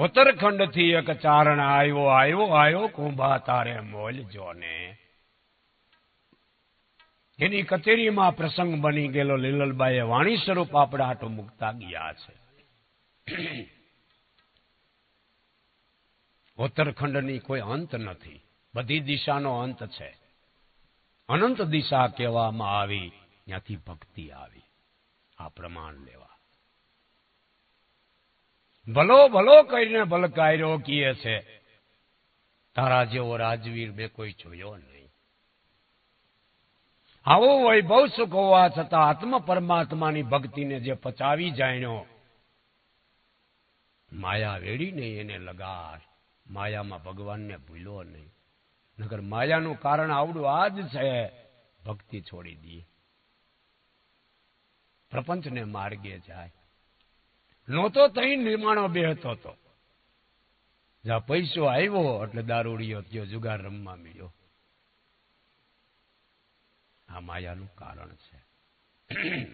उत्तरखंड थी एक चारण आयो आयो आयो कुंभा तारे मोल जोने। एनी कचेरी में प्रसंग बनी गेलो। લીલલબાઈએ वाणी स्वरूप आपड़ा हाटो मुकता गया छे। उत्तरखंडनी कोई अंत नहीं, बधी दिशानो अंत छे। अनंत दिशा कहेवामां आवी, त्यांथी भक्ति आवी। आ प्रमाण लेवा। भलो भलो कहीने भलकार्यो कीए छे, तारा जेवो राजवीर में कोई जोयो नहीं। आवो वैभव सुख होवा छतां आत्म परमात्मानी भक्ति ने जे पचावी जाण्यो, माया वेड़ी नहीं एने लगार। माया में भगवान ने भूलो नहीं, नगर माया नु कारण आवडू आज छे। भक्ति छोड़ी दी, प्रपंच ने मार्गे जाए। नोतो तई निर्माणो बेहतो तो ज्यां पैसो आव्यो એટલે દારૂડિયો થયો, જુગાર રમવા મળ્યો। આ માયાનું કારણ છે।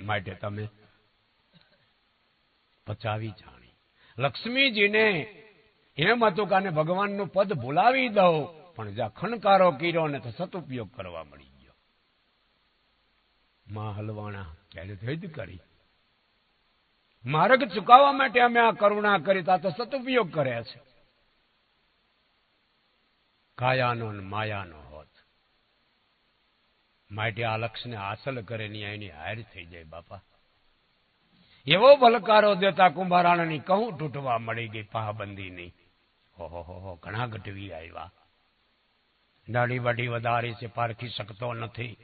માટે તમે પચાવી જાણી। લક્ષ્મીજીને એમ હતું કે આને ભગવાનનું પદ ભૂલાવી દઉં, પણ જ્યાં ખણકારો કર્યો ને તો સદુપયોગ કરવા મળી ગયો। માં હલવાણા ક્યારે ધૈર્ય કરી, માર્ગ ચૂકવવા માટે અમે આ કરુણા કરી, તો આ તો સદુપયોગ કરે છે। કાયાનો ને માયાનો હોત માટે આ લક્ષ્યને હાંસલ કરે ની એની હાર થઈ જાય। બાપા એવો ભલકારો દેતા કુંભારાણાની કહું તૂટવા મળી ગઈ પાબંદીની। ઓહો ઘણા ગઢવી આવ્યા। દાઢી બાઢી વધારી છે, પારખી શકતો નથી,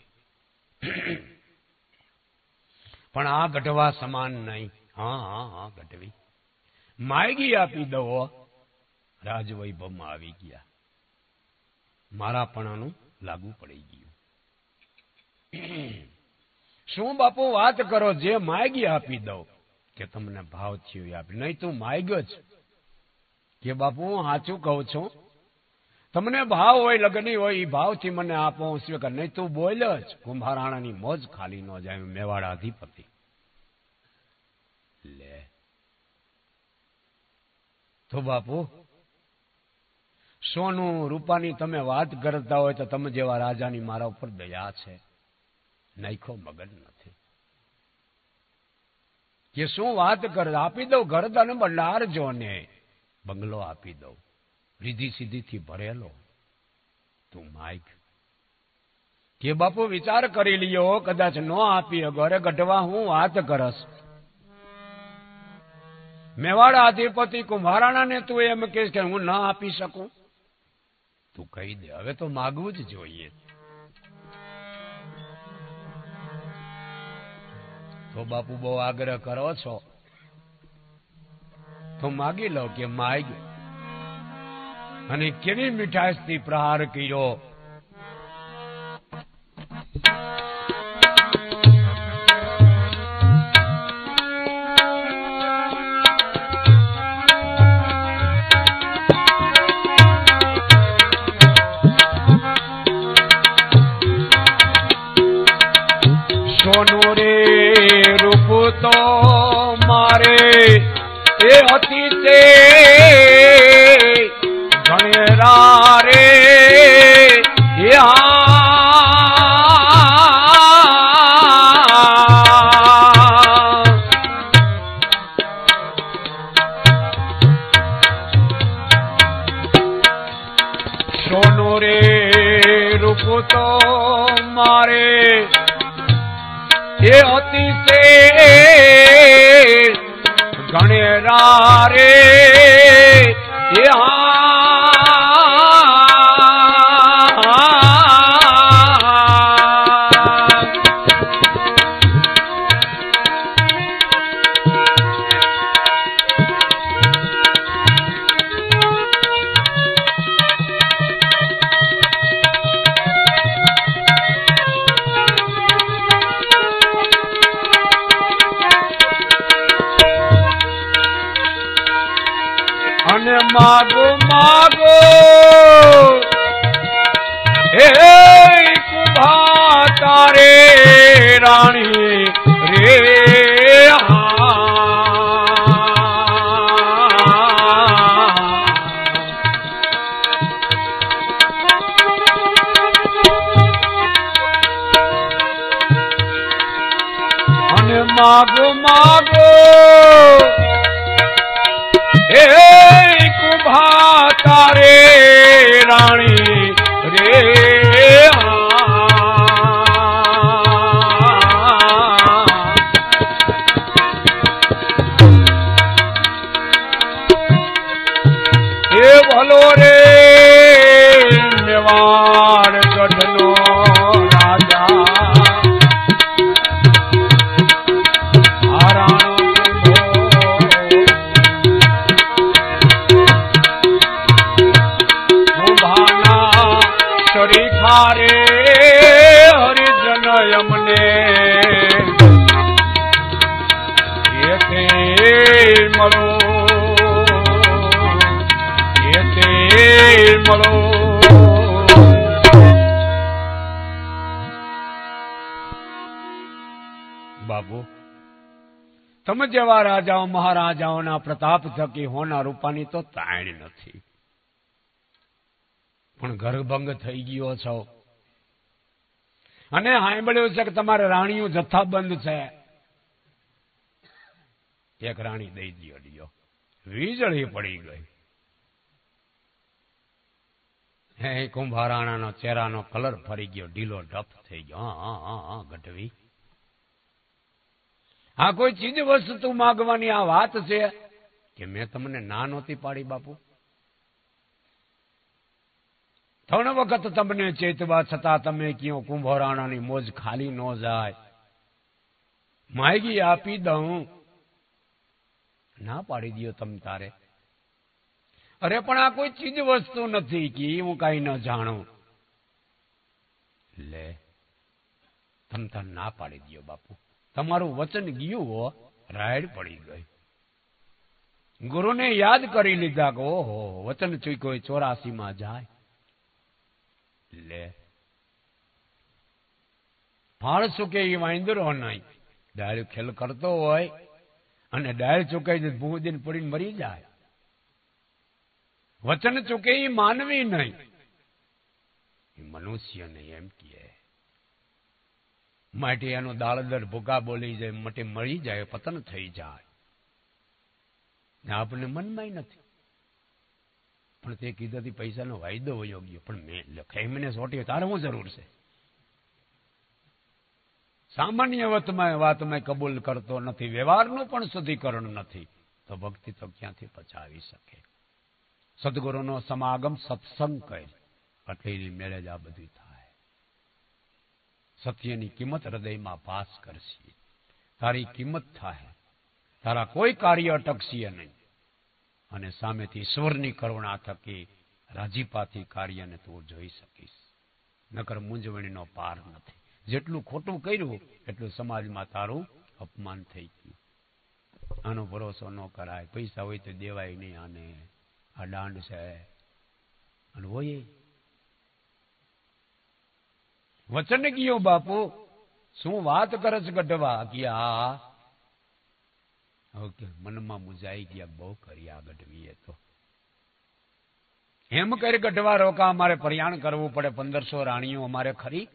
પણ આ ગઢવા સમાન નહીં। હા હા હા ગઢવી માયગી આપી દો, રાજવૈભવમાં આવી ગયા। મારાપણાનું લાગુ પડી ગયું। શું બાપુ વાત કરો, જે માયગી આપી દો કે તમને ભાવ થયો આપી, નહીં તું માયગો જ કે બાપુ હું સાચું કહું છું, તમને ભાવ હોય લગની હોય એ ભાવથી મને આપો, સ્વીકાર નહીં તું બોલ જ। કુંભારાણાની મોજ ખાલી ન જાય। મેવાડા અધિપતિ લે તો બાપુ સોનું રૂપાની તમે વાત કરતા હોય તો તમે જેવા રાજાની મારા ઉપર દયા છે, નાખો મગજ નથી કે શું વાત કર। આપી દઉં ગરદન બંડારજો ને બંગલો આપી દઉં, રીધી સીધીથી ભરેલો, તું માઈક કે બાપુ વિચાર કરી લ્યો, કદાચ ન આપી ઘરે ગઢવા હું વાત કરસ। મેવાડા અધિપતિ કુંભારાણા ને તું એમ કહીશ કે હું ન આપી શકું, તું કહી દે હવે તો માગવું જ જોઈએ। તો બાપુ બહુ આગ્રહ કરો છો તો માગી લો કે માગ। અને કેવી મીઠાશથી પ્રહાર કર્યો। સોનું રે રૂપ તો મારે એ અતિ તે ગણેરા રે સોનું રે રૂપ તો મારે એ અતિ તે ગણેરા રે અને માગો માગો હે કુંભા તારે રાણી રે માગો માગો હે કુંભા તારે રાણી રે હે ભલો રે મેવાડ ગઢનો રે હરિજન અમને એતે મળો એતે મળો. બાબુ તમે જેવા રાજાઓ મહારાજાઓના પ્રતાપ થકી હોના રૂપાની તો તાણ નથી, પણ ઘરભંગ થઈ ગયો છો અને સાંભળ્યું છે કે તમારે રાણીઓ જથ્થાબંધ છે. એક રાણી દઈ દિયો, વીજળી પડી ગઈ. હે કુંભારાણાનો ચહેરાનો કલર ફરી ગયો, ઢીલો ઢપ થઈ ગયો. હા ગઢવી, આ કોઈ ચીજ વસ્તુ માગવાની આ વાત છે કે મેં તમને ના નહોતી પાડી બાપુ? 3 વખત તમને ચેતવા છતાં તમે કયો કુંભરાણાની મોજ ખાલી ન જાય, માયગી આપી દઉં, ના પાડી દો તમ તારે. અરે પણ આ કોઈ ચીજ વસ્તુ નથી કે હું કઈ ન જાણું. લે તમ તાર ના પાડી દો બાપુ, તમારું વચન ગયું હો, રાયડ પડી ગઈ. ગુરુને યાદ કરી લીધા કે ઓહો વચન ચૂક્યો 84 જાય. લે ફાળ ચૂકે એ વાંદરો નહીં, ડાળ ખેલ કરતો હોય અને ડાળ ચૂકાઈ દે ભૂદીને પડીને મરી જાય. વચન ચૂકે એ માનવી નહીં, એ મનુષ્ય નહીં એમ કહે. માટે એનો દાળદર ભૂકા બોલી જાય, માટે મરી જાય, પતન થઈ જાય. આપને મનમાં નથી, પણ તે કીધાથી પૈસાનો વાયદો વયો ગયો. પણ મેં લખાઈ મને સોટી, તારે શું જરૂર છે? સામાન્ય વાતમાં કબૂલ કરતો નથી, વ્યવહારનું પણ શુદ્ધિકરણ નથી, તો ભક્તિ તો ક્યાંથી પચાવી શકે? સદગુરુનો સમાગમ સત્સંગ કરી એટલે મેળે જ આ બધું થાય. સત્યની કિંમત હૃદયમાં પાસ કરશે, તારી કિંમત થાય, તારા કોઈ કાર્ય અટકશે નહીં, અને સામેથી ઈશ્વરની કરુણા થકી રાજીપાથી કાર્યને તું જોઈ શકીશ. નકર મૂંઝવણીનો પાર નથી. જેટલું ખોટું કર્યું એટલું સમાજમાં તારું અપમાન થઈ ગયું. આનો ભરોસો ન કરાય. પૈસા હોય તો દેવાય નહીં આને, આ દાંડ છે. અને હોય વચન ગયો બાપુ, શું વાત કરે છે ગઢવા? ગયા ઓકે, મનમાં મુજાઈ ગયા, બહુ કરી આ ગઢવીએ તો. એમ કરી ગઢવા રોકા, અમારે પરિયાણ કરવું પડે, 1500 રાણીઓ અમારે ખરી,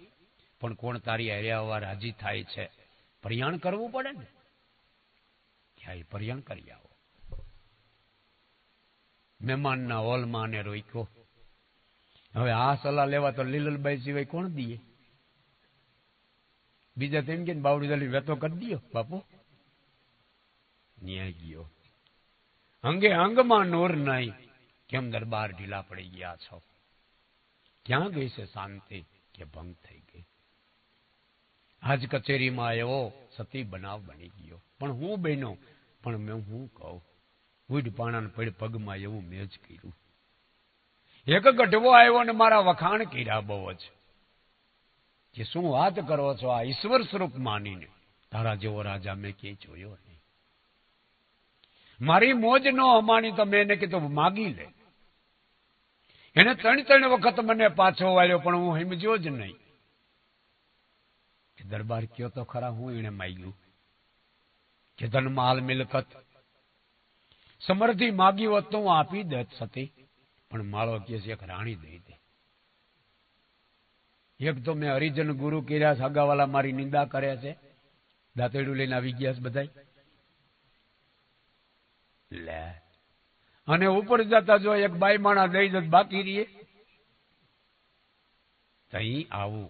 પણ કોણ તારી હર્યા હોવા રાજી થાય છે? પરિયાણ કરવું પડે ને, ક્યાંય પરિયાણ કરી આવો. મહેમાનના હોલમાં ને રોક્યો. હવે આ સલાહ લેવા તો લીલલબાઈ સિવાય કોણ દીએ? બીજા તેમ કે બાવડી દલી વેતો કરી દો બાપુ. ન્યાય ગયો, અંગે અંગમાં નૂર નહીં. કેમ દરબાર ઢીલા પડી ગયા છો? ક્યાં ગઈ છે શાંતિ? કે ભંગ થઈ ગઈ. આજ કચેરીમાં આવ્યો, સતી બનાવ બની ગયો. પણ હું બહેનો, પણ મેં હું કહું, ઉડ પાણાને પડ પગમાં એવું મેં જ કર્યું. એક ગઢવો આવ્યો ને મારા વખાણ કર્યા બહુ જ, કે શું વાત કરો છો? આ ઈશ્વર સ્વરૂપ માનીને તારા જેવો રાજા મેં ક્યાંય જોયો નહીં. મારી મોજ નો અમાણી તો મેં એને કીધું માગી લે. એને 3 વખત મને પાછો વાળ્યો, પણ હું સમજ્યો જ નહીં. દરબાર કયો તો ખરા, હું એને માગ્યું કે ધન માલ મિલકત સમૃદ્ધિ માગી હોત તો હું આપી દેત સતી, પણ માળો કે છે એક રાણી દઈ દે. એક તો મેં હરિજન ગુરુ કર્યા, સગાવાલા મારી નિંદા કરે છે, દાંતેડું લઈને આવી ગયા છે બધાય. લે અને ઉપર જતા જો એક બાઈ માણા દઈ જત બાકી રહીએ તઈ આવું.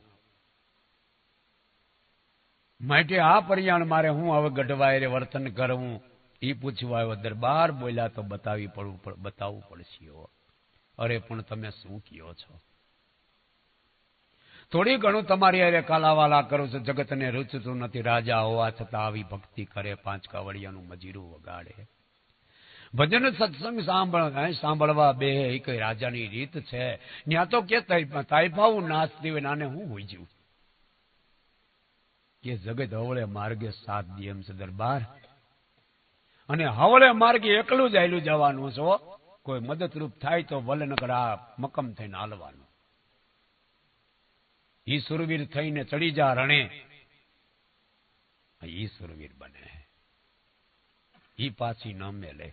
માટે આ પર્યાણ મારે હું હવે ગઢવાયરે વર્તન કરવું એ પૂછવા આવ્યો. દરબાર બોલ્યા તો બતાવવું પડશે. અરે પણ તમે શું કયો છો? થોડી ઘણું તમારી અરે કાલાવાલા કરો છો. જગતને રૂચતું નથી. રાજા હોવા છતાં આવી ભક્તિ કરે, 5 કાવડિયાનું મજીરું વગાડે, ભજન સત્સંગ સાંભળવા બે એ કઈ રાજાની રીત છે? ત્યાં તો કે તાઇફાવું નાચતી હોય નાને હું હોઈ જઉં કે જગત હવળે માર્ગે સાથ દે એમ છે દરબાર. અને હવળે માર્ગે એકલું જ આયલું જવાનું છો. કોઈ મદદરૂપ થાય તો વલ નકર આ મકમ થઈને હાલવાનું. ઈ સુરવીર થઈને ચડી જા રણે, ઈ સુરવીર બને. ઈ પાછી ન મેલે.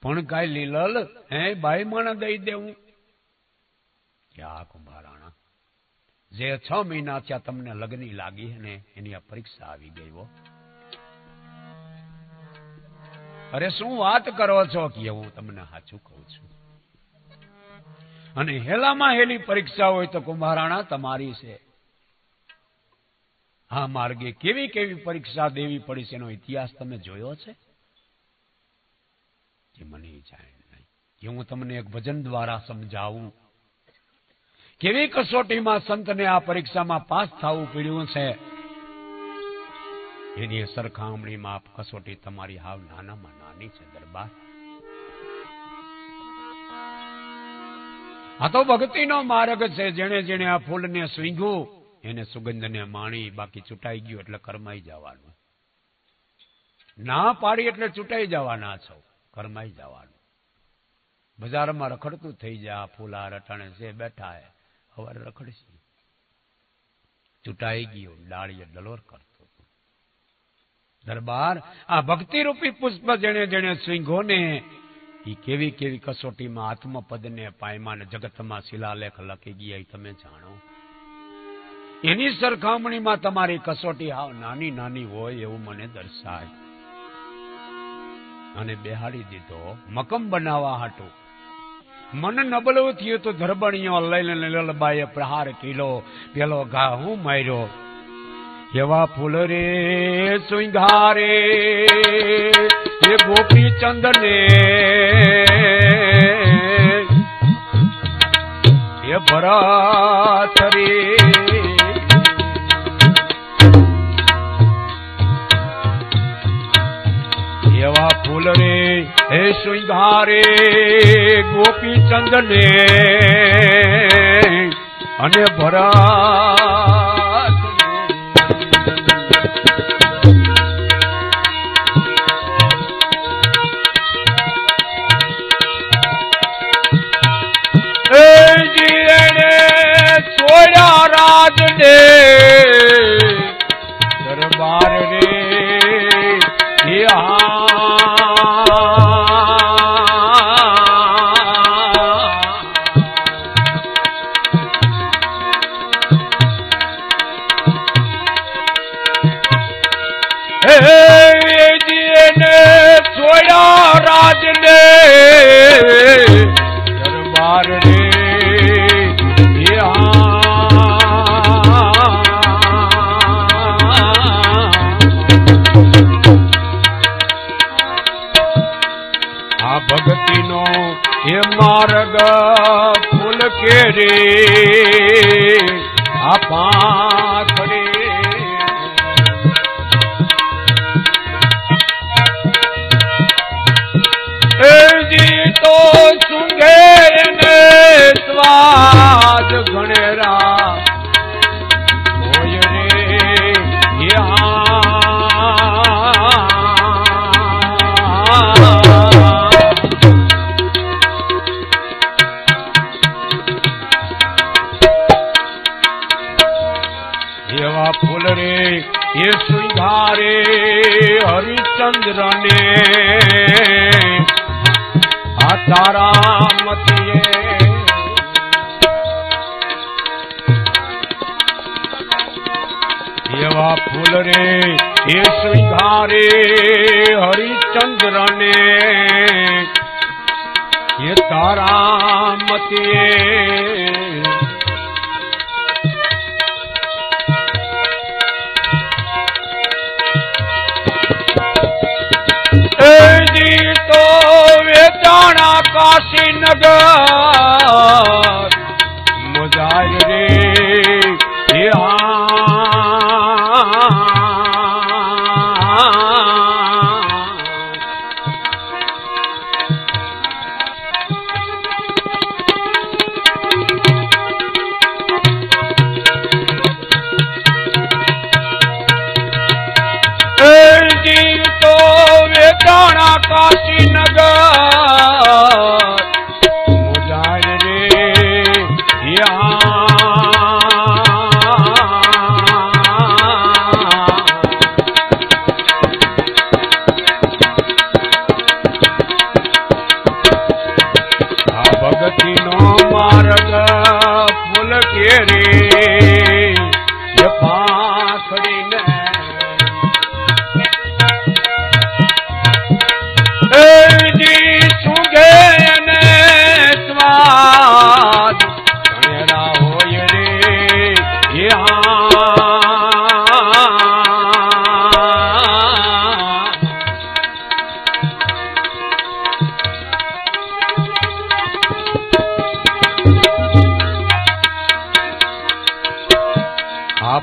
પણ કાઈ લીલલ હે બાઈ માણા દઈ દેવું ક્યાં કુંભારાણા? જે 6 મહિના થયા તમને લગ્ની લાગી ને એની આ પરીક્ષા આવી ગઈ. હો અરે શું વાત કરો છો? કે હું તમને સાચું કહું છું. અને હેલામાં હેલી પરીક્ષા હોય તો કુંભારાણા તમારી છે. આ માર્ગે કેવી કેવી પરીક્ષા દેવી પડી છે એનો ઇતિહાસ તમે જોયો છે? કે મને જાણ નહીં કે હું તમને એક ભજન દ્વારા સમજાવું. કેવી કસોટીમાં સંતને આ પરીક્ષામાં પાસ થવું પડ્યું છે. એની સરખામણીમાં કસોટી તમારી હાવ નાનામાં નાની છે દરબાર. આ તો ભક્તિનો માર્ગ છે. જેણે જેણે આ ફૂલને સ્વીંઘ્યું એને સુગંધને માણી. બાકી ચૂંટાઈ ગયું એટલે કરમાઈ જવાનું. ના પાડી એટલે ચૂંટાઈ જવાના છો, કરમાઈ જવાનું. બજારમાં રખડતું થઈ જા. ફૂલ આ રટાણે છે બેઠા હે, હવે રખડશી. ચૂંટાઈ ગયું, ડાળીએ ડલોર કરતો. દરબાર આ ભક્તિ રૂપી પુષ્પ જેણે જેણે સ્વીંઘો ને એ કેવી કેવી કસોટીમાં આત્મપદને પાયમાને જગતમાં શિલાલેખ લખી ગયા તમે જાણો. એની સરખામણીમાં તમારી કસોટી હાવ નાની નાની હોય એવું મને દર્શાય. અને બેહાડી દીધો મકમ બનાવવા હાટું. મન નબળું થયું તો ધરબણીઓ લઈને લલબાએ પ્રહાર કીલો. પેલો ઘા હું માર્યો. એવા ફૂલ રે સુંઘારે એ ગોપીચંદ ને એ ભરત રે. એવા ફૂલ રે હે સુંઘારે ગોપીચંદ ને અને ભરત. રાજને દરબાર રે છોડ્યા રાજને દરબાર રે. ભક્તિનો એ માર્ગ ફૂલ કે રે આ પાંખડે. જી તો સુંઘે ને સ્વાદ ઘણેરા હોય રે. એવા ફૂલ રે એ સુંઘારે હરિચંદ્ર ને આ તારામતીએ. एवा फूल रे ये श्रृंगारे हरिचंद्र ने ये तारा मतिए जी तो वे जाना काशी नगर मुजाहिर रे काशी नगर मुजाहिर रे भगती नो मार्ग फूल के रे पाखड़ी ने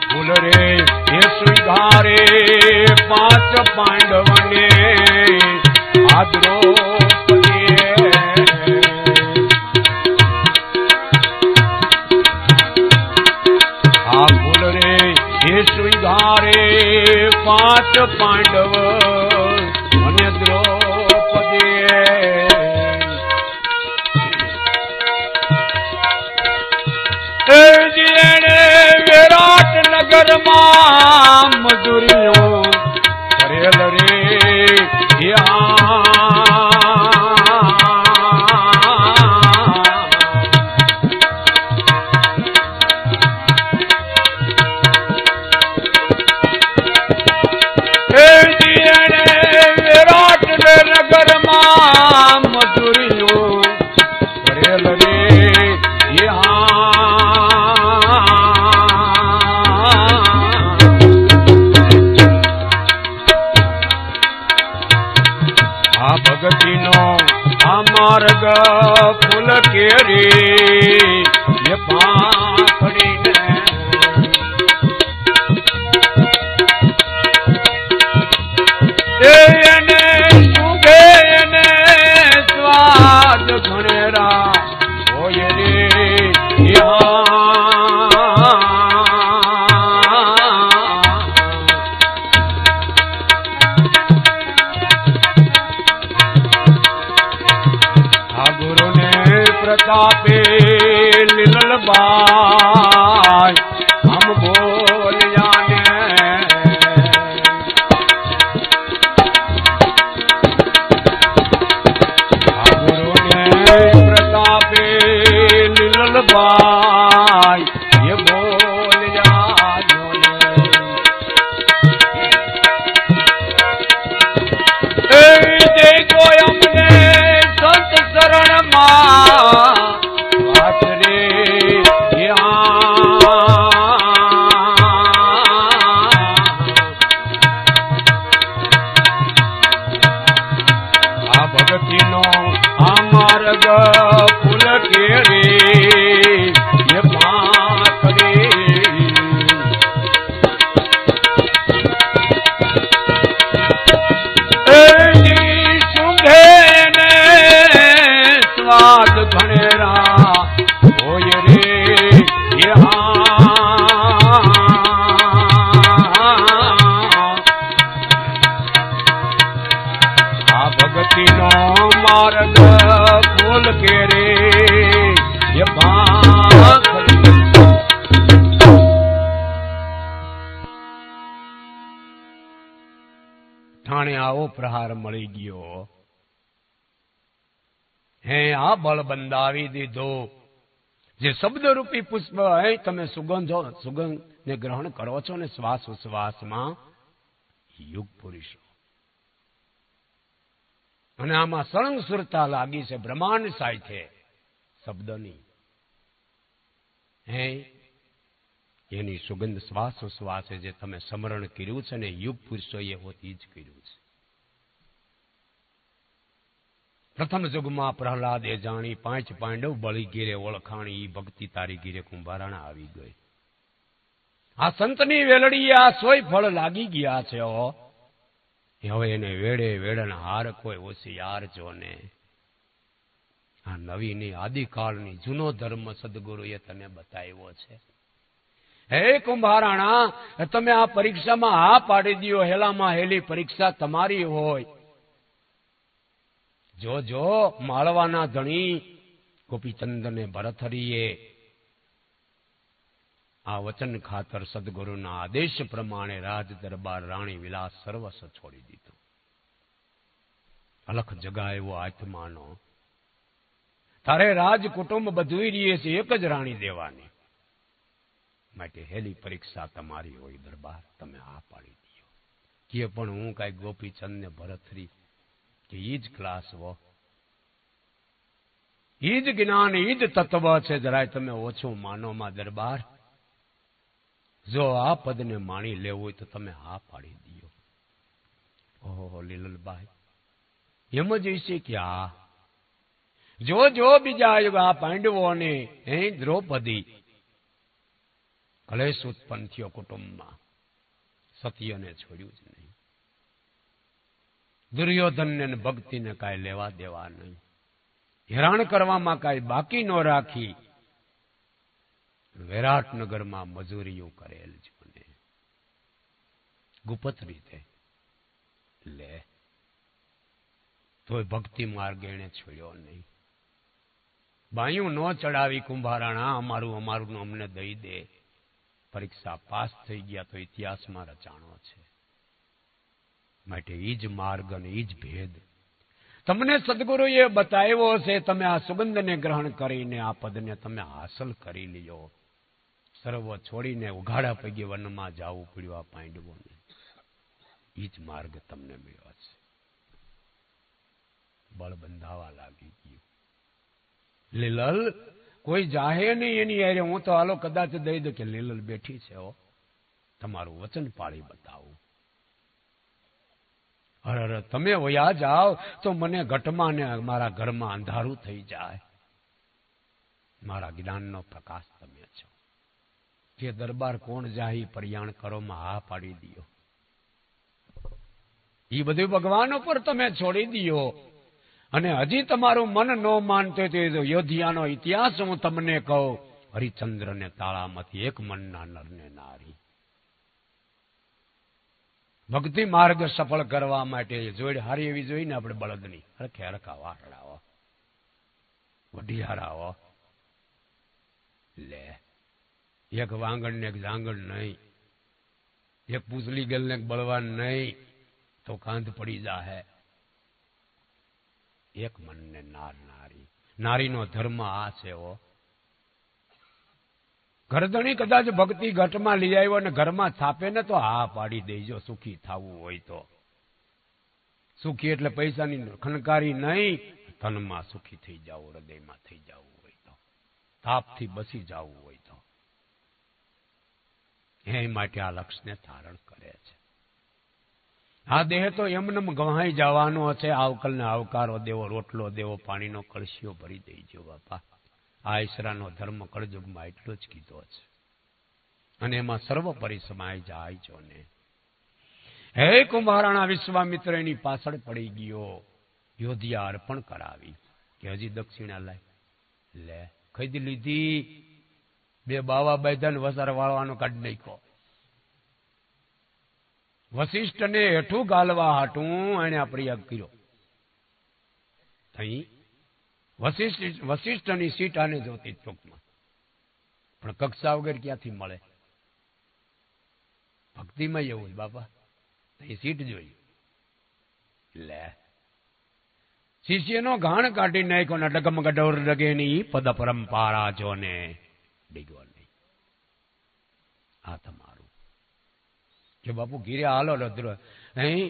फूल रे ये स्वीकारे पांच पांडव ने द्रौपदी फूल रे ये स्वीकारे पांच पांडव ने द्रौपदी विराट नगर मां मजूरियों करेल रे विराट नगर मां मजूरियों करेल रे भगती नो मार्ग फूल के रे ये पाखड़ी ने सुगे ने स्वाद घनेरा हो ये रे प्रतापे लिलल बाय हम बोल जाने गुरु ने प्रतापे लिलल बाय ये बोल जाने देखो हमने संत शरण मां भगती नो मार्ग फूल के रे ये पाखड़ी सुंघे ने स्वाद घनेरा हो ये रे भगती नो मार्ग फूल के रे ये ठाणे आवो प्रहार मळी गयो हे आ बळ बंधावी दीधो જે શબ્દરૂપી પુષ્પ અહીં તમે સુગંધને ગ્રહણ કરો છો ને શ્વાસ ઉશ્વાસમાં, યુગ પુરુષો. અને આમાં સળંગ સુરતા લાગી છે બ્રહ્માંડ સાથે શબ્દની. હે એની સુગંધ શ્વાસ ઉશ્વાસે જે તમે સ્મરણ કર્યું છે ને યુગ પુરુષોએ હોતી જ કર્યું છે. પ્રથમ યુગમાં પ્રહલાદે જાણી, 5 પાંડવ બળી ગીરે ઓળખાણી, ઈ ભક્તિ તારી ગીરે કુંભારાણા આવી ગઈ. આ સંતની વેલડીએ આ 100 ફળ લાગી ગયા છે. હવે એને વેડે વેડના હાર કોઈ હોશિયાર જો ને. આ નવીની આદિકાળની જૂનો ધર્મ સદગુરુએ તને બતાવ્યો છે. હે કુંભારાણા, તમે આ પરીક્ષામાં હા પાડી દો. હેલામાં હેલી પરીક્ષા તમારી હોય. જો માળવાના ધણી ગોપીચંદને ભરથરીએ આ વચન ખાતર સદગુરુના આદેશ પ્રમાણે રાજ દરબાર રાણી વિલાસ સર્વસ્વ છોડી દીધું. અલખ જગાવ્યો આત્માનો. તારે રાજ કુટુંબ બધું રહીએ છે, એક જ રાણી દેવાની. માટે હેલી પરીક્ષા તમારી હોય દરબાર, તમે હા પાડી દો. કે પણ હું કઈ ગોપીચંદ ને ભરથરી કે ઈ જ ક્લાસ હો, ઈ જ જ્ઞાન, ઈ જ તત્વ છે. જરાય તમે ઓછું માનોમાં દરબાર. જો આ પદને માણી લેવું હોય તો તમે હા પાડી દો. ઓહો લીલલબાઈ એમ જ છે કે આ જો બીજા યુગ આ પાંડવોને દ્રૌપદી કલેશ ઉત્પન્ન થયો કુટુંબમાં, સત્યને છોડ્યું જ નહીં. દુર્યોધનને ભક્તિને કાંઈ લેવા દેવા નહીં. હેરાન કરવામાં કાંઈ બાકી ન રાખી. વિરાટનગરમાં મજૂરીઓ કરેલ છે ગુપ્ત રીતે. લે તોય ભક્તિ માર્ગ એને છોડ્યો નહીં. બાયું ન ચડાવી કુંભારાણા, અમારું અમને દઈ દે. પરીક્ષા પાસ થઈ ગયા તો ઇતિહાસમાં રચાણો છે. માટે ઈ જ માર્ગ અને ઈ જ ભેદ તમને સદગુરુએ બતાવ્યો છે. તમે આ સુગંધને ગ્રહણ કરીને આ પદને તમે હાંસલ કરી લ્યો. સર્વ છોડીને ઉઘાડા પગે વનમાં જવું પડ્યું આ પાંડવોને. ઈ જ માર્ગ તમને મળ્યો છે. બળ બંધાવા લાગી ગયું. લીલલ કોઈ જાહે નહીં એની હારે. હું તો હાલો કદાચ દઈ દઉં કે લીલલ બેઠી છે, તમારું વચન પાળી બતાવું. અરે તમે વયા જાઓ તો મને ઘટમાં ને મારા ઘરમાં અંધારું થઈ જાય. મારા જ્ઞાનનો પ્રકાશ તમે છો. કે દરબાર કોણ જાહી પર્યાણ કરોમાં હા પાડી દિયો. એ બધું ભગવાન ઉપર તમે છોડી દિયો. અને હજી તમારું મન ન માનતું તો યોધિયાનો ઇતિહાસ હું તમને કહું. હરિચંદ્રને તાળામાંથી એક મનના નરને નારી. ભક્તિ માર્ગ સફળ કરવા માટે જોડ હારી એવી જોઈને આપણે બળદની હરખે હરખા વાટડાઓ વઢિયારાઓ. લે એક વાંગણ ને એક જાંગણ નહીં, એક પૂછલી ગલ ને એક બળવાન નહીં, તો કાંધ પડી જાહે. એક મનને નાર નારી. નારીનો ધર્મ આ છે. ઘરધણી કદાચ ભક્તિ ઘટમાં લઈ આવ્યો અને ઘરમાં થાપે ને તો હા પાડી દેજો. સુખી થવું હોય તો. સુખી એટલે પૈસાની ખનકારી નહીં, ધનમાં સુખી થઈ જાવ, હૃદયમાં થઈ જવું હોય તો, તાપથી બસી જવું હોય તો. એ માટે આ લક્ષ્યને ધારણ કરે છે. આ દેહ તો એમને ગવાઈ જવાનો છે. આવકલને આવકારો દેવો, રોટલો દેવો, પાણીનો કળશીઓ ભરી દેજો બાપા. આ ઈશ્વરનો ધર્મ કળયુગમાં એટલો જ કીધો છે. અને એમાં સર્વોપરી સમાય જાય છો ને. હે કુંભારાણા, વિશ્વામિત્ર એની પાછળ પડી ગયો. યોધિયા અર્પણ કરાવી કે હજી દક્ષિણા લાય. લે ખરીદી લીધી. 2 બાવા બાંધ્યા વસાર વાળવાનો કાઢી નાખ્યો. વશિષ્ઠને હેઠું ગાલવા હાટું એને આ પ્રયાગ કર્યો. વશિષ્ઠની સીટ આને જોતી ચોકમાં, પણ કક્ષા વગર ક્યાંથી મળે. ભક્તિમાં એવું બાપા, એ સીટ જોઈ. લે શિષ્યનો ઘાણ કાઢી નાખ્યો ને ડગમ ગડોર ડગે ની પદ પરંપરા જોને ડીગો નહીં. આ તમારું કે બાપુ ગીરે હાલો રદ્ર અહીં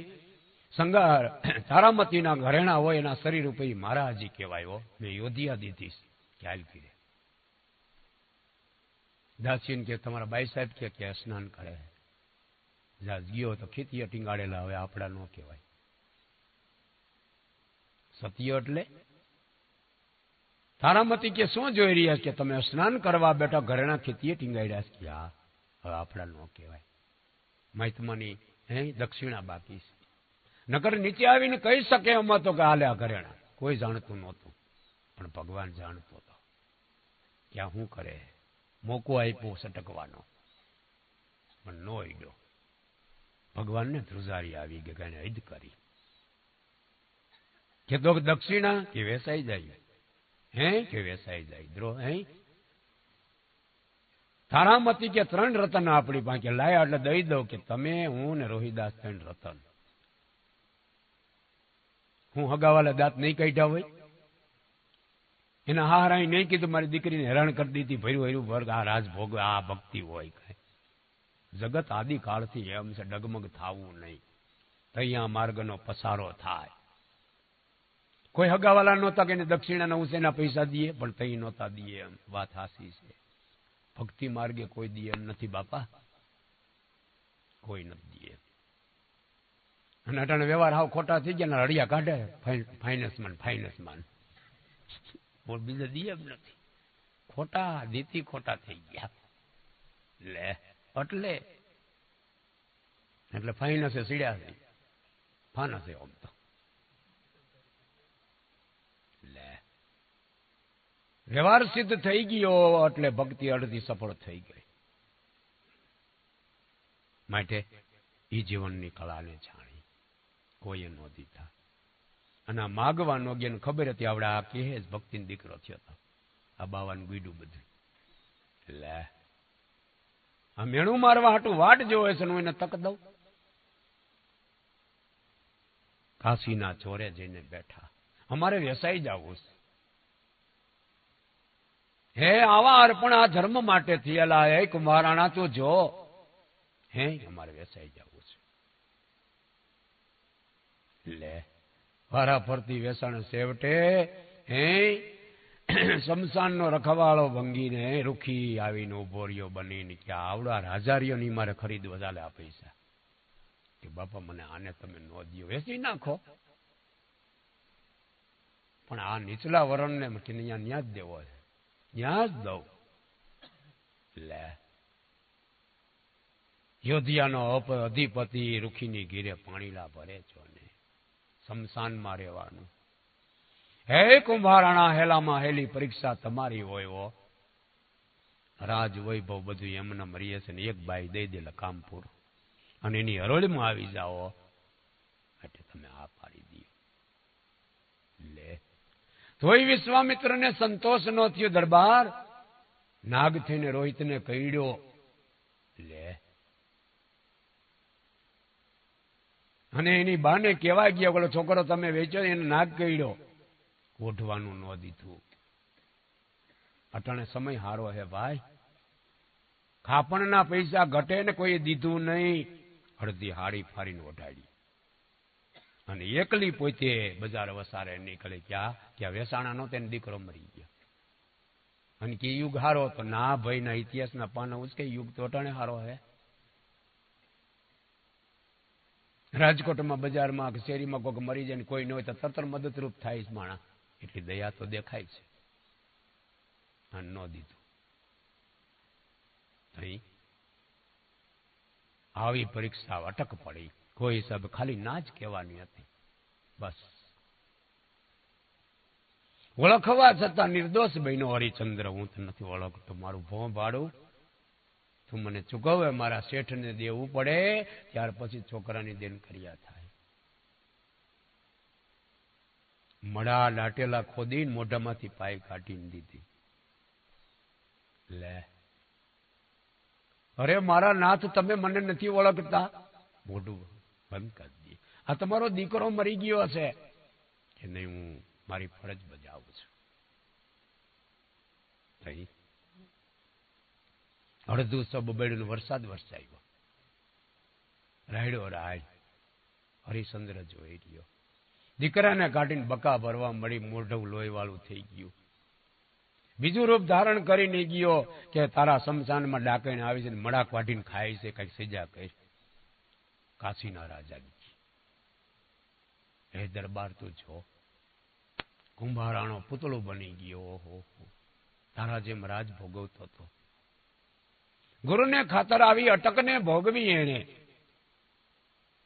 સંગાર તારામતીના ઘરેણા હોય એના શરીર ઉપર મહારાજી કહેવાય. મેં યોધિયા દીધી ખ્યાલ કીધે. દાસીન કે તમારા બાઈ સાહેબ કે સ્નાન કરે ગયો તો ખેતીએ ટીંગાડેલા હવે આપડા નો કહેવાય. સત્ય એટલે તારામતી કે શું જોઈ રહ્યા કે તમે સ્નાન કરવા બેઠા ઘરેણા ખેતીએ ટીંગાડ્યા કે હા હવે આપડા નો કહેવાય. મહાત્માની દક્ષિણા બાકી છે. નકર નીચે આવીને કહી શકે એમાં તો કે હાલે આ ઘરેણા. કોઈ જાણતું નહોતું પણ ભગવાન જાણતો હતો. ક્યાં શું કરે મોકો આપ્યો સટકવાનો પણ નો ઈડ્યો. ભગવાનને ધ્રુજારી આવી ગઈ એને હદ કરી કે તો દક્ષિણા કે વેસાઈ જાય કે વેસાઈ જાય દ્રોહ તારામતી કે 3 રતન આપણી પાસે લાયા એટલે દઈ દઉં કે તમે હું ને રોહિદાસ 3 રતન. હું હગાવાલા દાંત નહીં કાઢ્યા હોય એના હારાઈ નહીં કીધું મારી દીકરીને હેરાન કરી દીધી ભર્યું હર્યું વર્ગ આ રાજભોગ આ ભક્તિ હોય કઈ જગત આદિકાળથી એમ છે ડગમગ થાવું નહીં તૈયા માર્ગનો પસારો થાય. કોઈ હગાવાલા નહોતા કે દક્ષિણાના ઉસેના પૈસા દઈએ પણ તઈ નહોતા દઈએ એમ વાત હાસી છે. ભક્તિ માર્ગે કોઈ દઈએ એમ નથી બાપા કોઈ નથી દઈએ. અને અટાણે વ્યવહાર હાવ ખોટા થઈ ગયા ને હળિયા કાઢે ફાઇનાન્સમાન બોલ બીજા દઈએ એમ નથી. ખોટા દીતી ખોટા થઈ ગયા લે એટલે ફાઇનાન્સે સીડ્યા છે ફાનસે આમ તો લે વ્યવહાર સિદ્ધ થઈ ગયો એટલે ભક્તિ અડધી સફળ થઈ ગઈ. માટે એ જીવનની કળાને જાણી કોઈએ ન દીધા. અને આ માગવાનો જ્ઞાન ખબર હતી આવડે આ કહે જ ભક્તિનો દીકરો થયો હતો. આ બાવાનું ગુડું બધું લે આ મેણું મારવા હાટું વાટ જોવે છે હું એને તક દઉં. કાશીના ચોરે જઈને બેઠા અમારે વેસાઈ જવું છે. હે આવા અર્પણ આ ધર્મ માટે થયેલા હે કુમારાણા તો જો અમારે વેસાઈ જવું છે. લે વારા ફરતી વેસાણ સેવટે શમશાનનો રખવાળો ભંગીને રૂખી આવીને ઉભો રહ્યો બનીને કે આવડા રાજારીઓની મારે ખરીદવા ચાલે આ પૈસા કે બાપા મને આને તમે નો દો વેચી નાખો પણ આ નીચલા વરણને ત્યાં ન્યા જ દેવો છે ન્યા જ દઉં. લે યોધિયાનો અધિપતિ રૂખીની ગીરે પાણીલા ભરે છો ને શમશાનમાં રહેવાનું. હે કુંભારાણા હેલામાં હેલી પરીક્ષા તમારી હોય હો. રાજ વૈભવ બધું એમને મરીએ છે ને એક બાઈ દઈ દે કામ પૂરું અને એની હરોળમાં આવી જાઓ એટલે તમે આ પાડી દો. લે તોય વિશ્વામિત્રને સંતોષ ન થયો. દરબાર નાગ થઈને રોહિતને કહ્યો લે અને એની બાને કહેવા ગયા બોલો છોકરો તમે વેચો એને નાગ કહ્યો ઓઢવાનું ન દીધું. અટાણે સમય હારો હે ભાઈ. ખાપણના પૈસા ઘટે ને કોઈ દીધું નહીં. અડધી હાડી ફાડીને ઓઢાડી અને એકલી પોતે બજાર વસારે નીકળે ક્યાં વેસાણા નો તેને દીકરો મરી ગયો. અને કે યુગ હારો તો ના ભાઈ ના ઇતિહાસના પાના ઉચકે યુગ તો અટાણે હારો હે. રાજકોટમાં બજારમાં શેરીમાં કોઈક મરી જાય કોઈ ન હોય તો તરત મદદરૂપ થાય છે માણા. એટલી દયા તો દેખાય છે. અને ન દીધું. આવી પરીક્ષા અટક પડી. કોઈ હિસાબે ખાલી ના જ કહેવાની હતી બસ. ઓળખવા છતાં નિર્દોષ બન્યો હરિચંદ્ર. હું તો નથી ઓળખતો મારું ભોં ભાડું તું મને ચૂકવે મારા શેઠને દેવું પડે ત્યાર પછી છોકરાની દેન કર્યા થાય. મડા લાટેલા ખોદીને મોઢામાંથી પાઈ કાઢીને દીધી. લે અરે મારા નાથ તમે મને નથી ઓળખતા. મોઢું બંધ કરી દે. આ તમારો દીકરો મરી ગયો હશે કે નહીં, હું મારી ફરજ બજાવું છું. અડધું સબ બબેડું વરસાદ વરસાયો, રાયડો રાય. હરિશ્ચંદ્ર જોઈ રહ્યો, દીકરાને કાઢીને બકા ભરવા મળી, મોઢું લોહી વાળું થઈ ગયું. બીજું રૂપ ધારણ કરીને ગયો કે તારા શમશાનમાં ડાકીને આવી છે, મડા કાઢીને ખાય છે, કઈક સજા કહી. કાશીના રાજા એ દરબાર તું જો, કુંભારાણો પૂતળું બની ગયો. ઓહો, તારા જેમ રાજ ભોગવતો હતો. ગુરુને ખાતર આવી અટકને ભોગવી. એને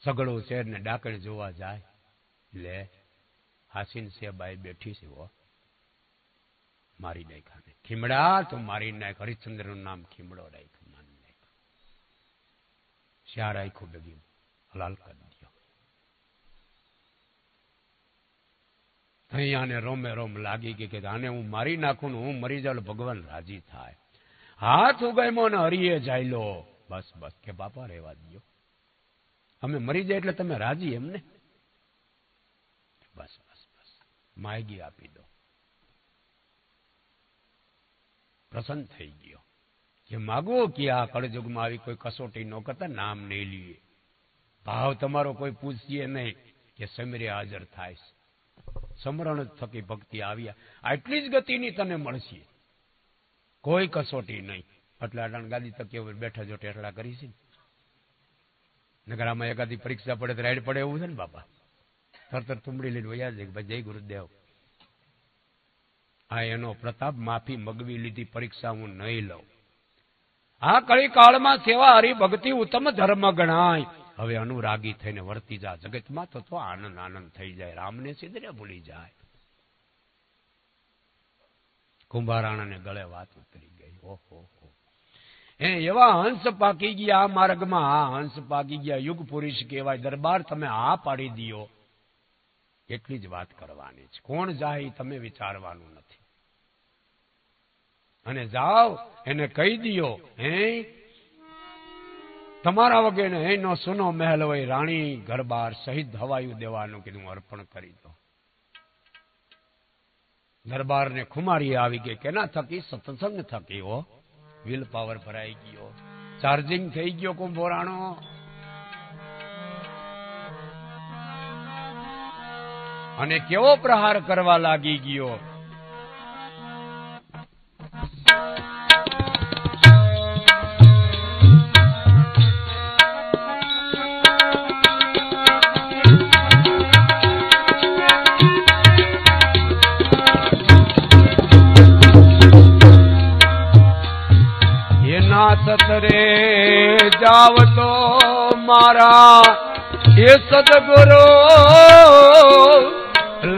સગડો શેર ને ડાકણ જોવા જાય, લે હાસીન સેબાઈ બેઠી છે, મારી નાખાને ખીમડા તો મારી નાખ. હરિશ્ચંદ્ર નું નામ ખીમડો રાખ્યું, મારી નાખ. શ્યા રાખ્યું બગી હલાલ કરી દો. અહીંયાને રોમે રોમ લાગી ગઈ કે આને હું મારી નાખું ને હું મરી જાઉં, ભગવાન રાજી થાય. હાથ ઉગામ્યો ને હરિએ જાયલો. બસ બસ કે બાપા રહેવા દો, અમે મરી જાય એટલે તમે રાજી એમને. બસ બસ બસ માયગી આપી દો. પ્રસન્ન થઈ ગયો કે માગો કે આ કળયુગમાં આવી કોઈ કસોટી ન કરતા, નામ નહીં લઈએ, ભાવ તમારો કોઈ પૂછીએ નહીં, કે સમીરે હાજર થાય. સમરણ થકી ભક્તિ આવ્યા, આટલી જ ગતિની તને મળશે, કોઈ કસોટી નહીં. એટલે અડાણ ગાદી તકે બેઠા જો ટેટલા કરી છે. નગરામાં એકાદી પરીક્ષા પડે તો રાઈડ પડે એવું છે ને બાપા. તરત તુંબડી લઈને વયા જાય કે ભાઈ જય ગુરુદેવ. આ એનો પ્રતાપ, માફી મગવી લીધી, પરીક્ષા હું નહીં લઉં. આ કળી કાળમાં સેવા હરિભક્તિ ઉત્તમ ધર્મ ગણાય. હવે અનુરાગી થઈને વર્તી જા જગતમાં, તો આનંદ આનંદ થઈ જાય. રામને સિદ્ધને ભૂલી જાય. કુંભારાણાને ગળે વાત ઉતરી ગઈ. ઓહો, એવા હંસ પાકી ગયા આ માર્ગમાં. આ હંસ પાકી ગયા, યુગ પુરુષ કહેવાય. દરબાર તમે આ પાડી દિયો, એટલી જ વાત કરવાની છે. કોણ જાય તમે વિચારવાનું નથી. અને જાઓ એને કહી દિયો, હે તમારા વગેરે એનો સુનો મહેલ હોય, રાણી ઘરબાર સહિત હવાયું દેવાનું કીધું, અર્પણ કરી દો. દરબારને ખુમારી આવી ગઈ. કેના થકી? સત્સંગ થકી. હો, વિલ પાવર ભરાઈ ગયો, ચાર્જિંગ થઈ ગયો કુંભોરાણો. અને કેવો પ્રહાર કરવા લાગી ગયો. સતરે જાવ તો મારા એ સદગુરુ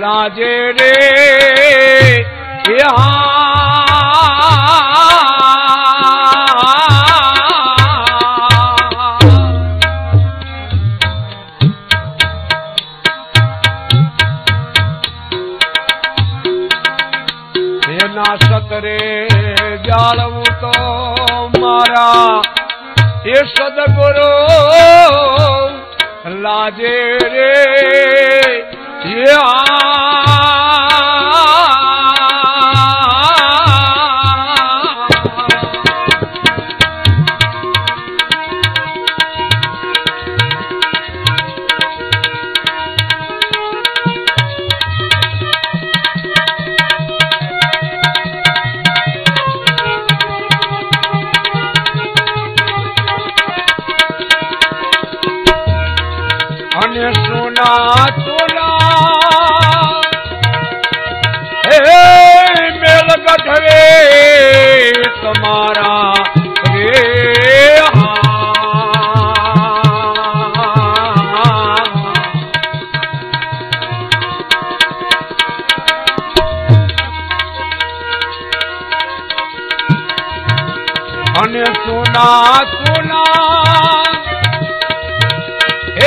લાજે રે. એના સતરે જાળવું તો મારા એ સદગુરુ લાજે રે. તમારા રે અને સોના સોના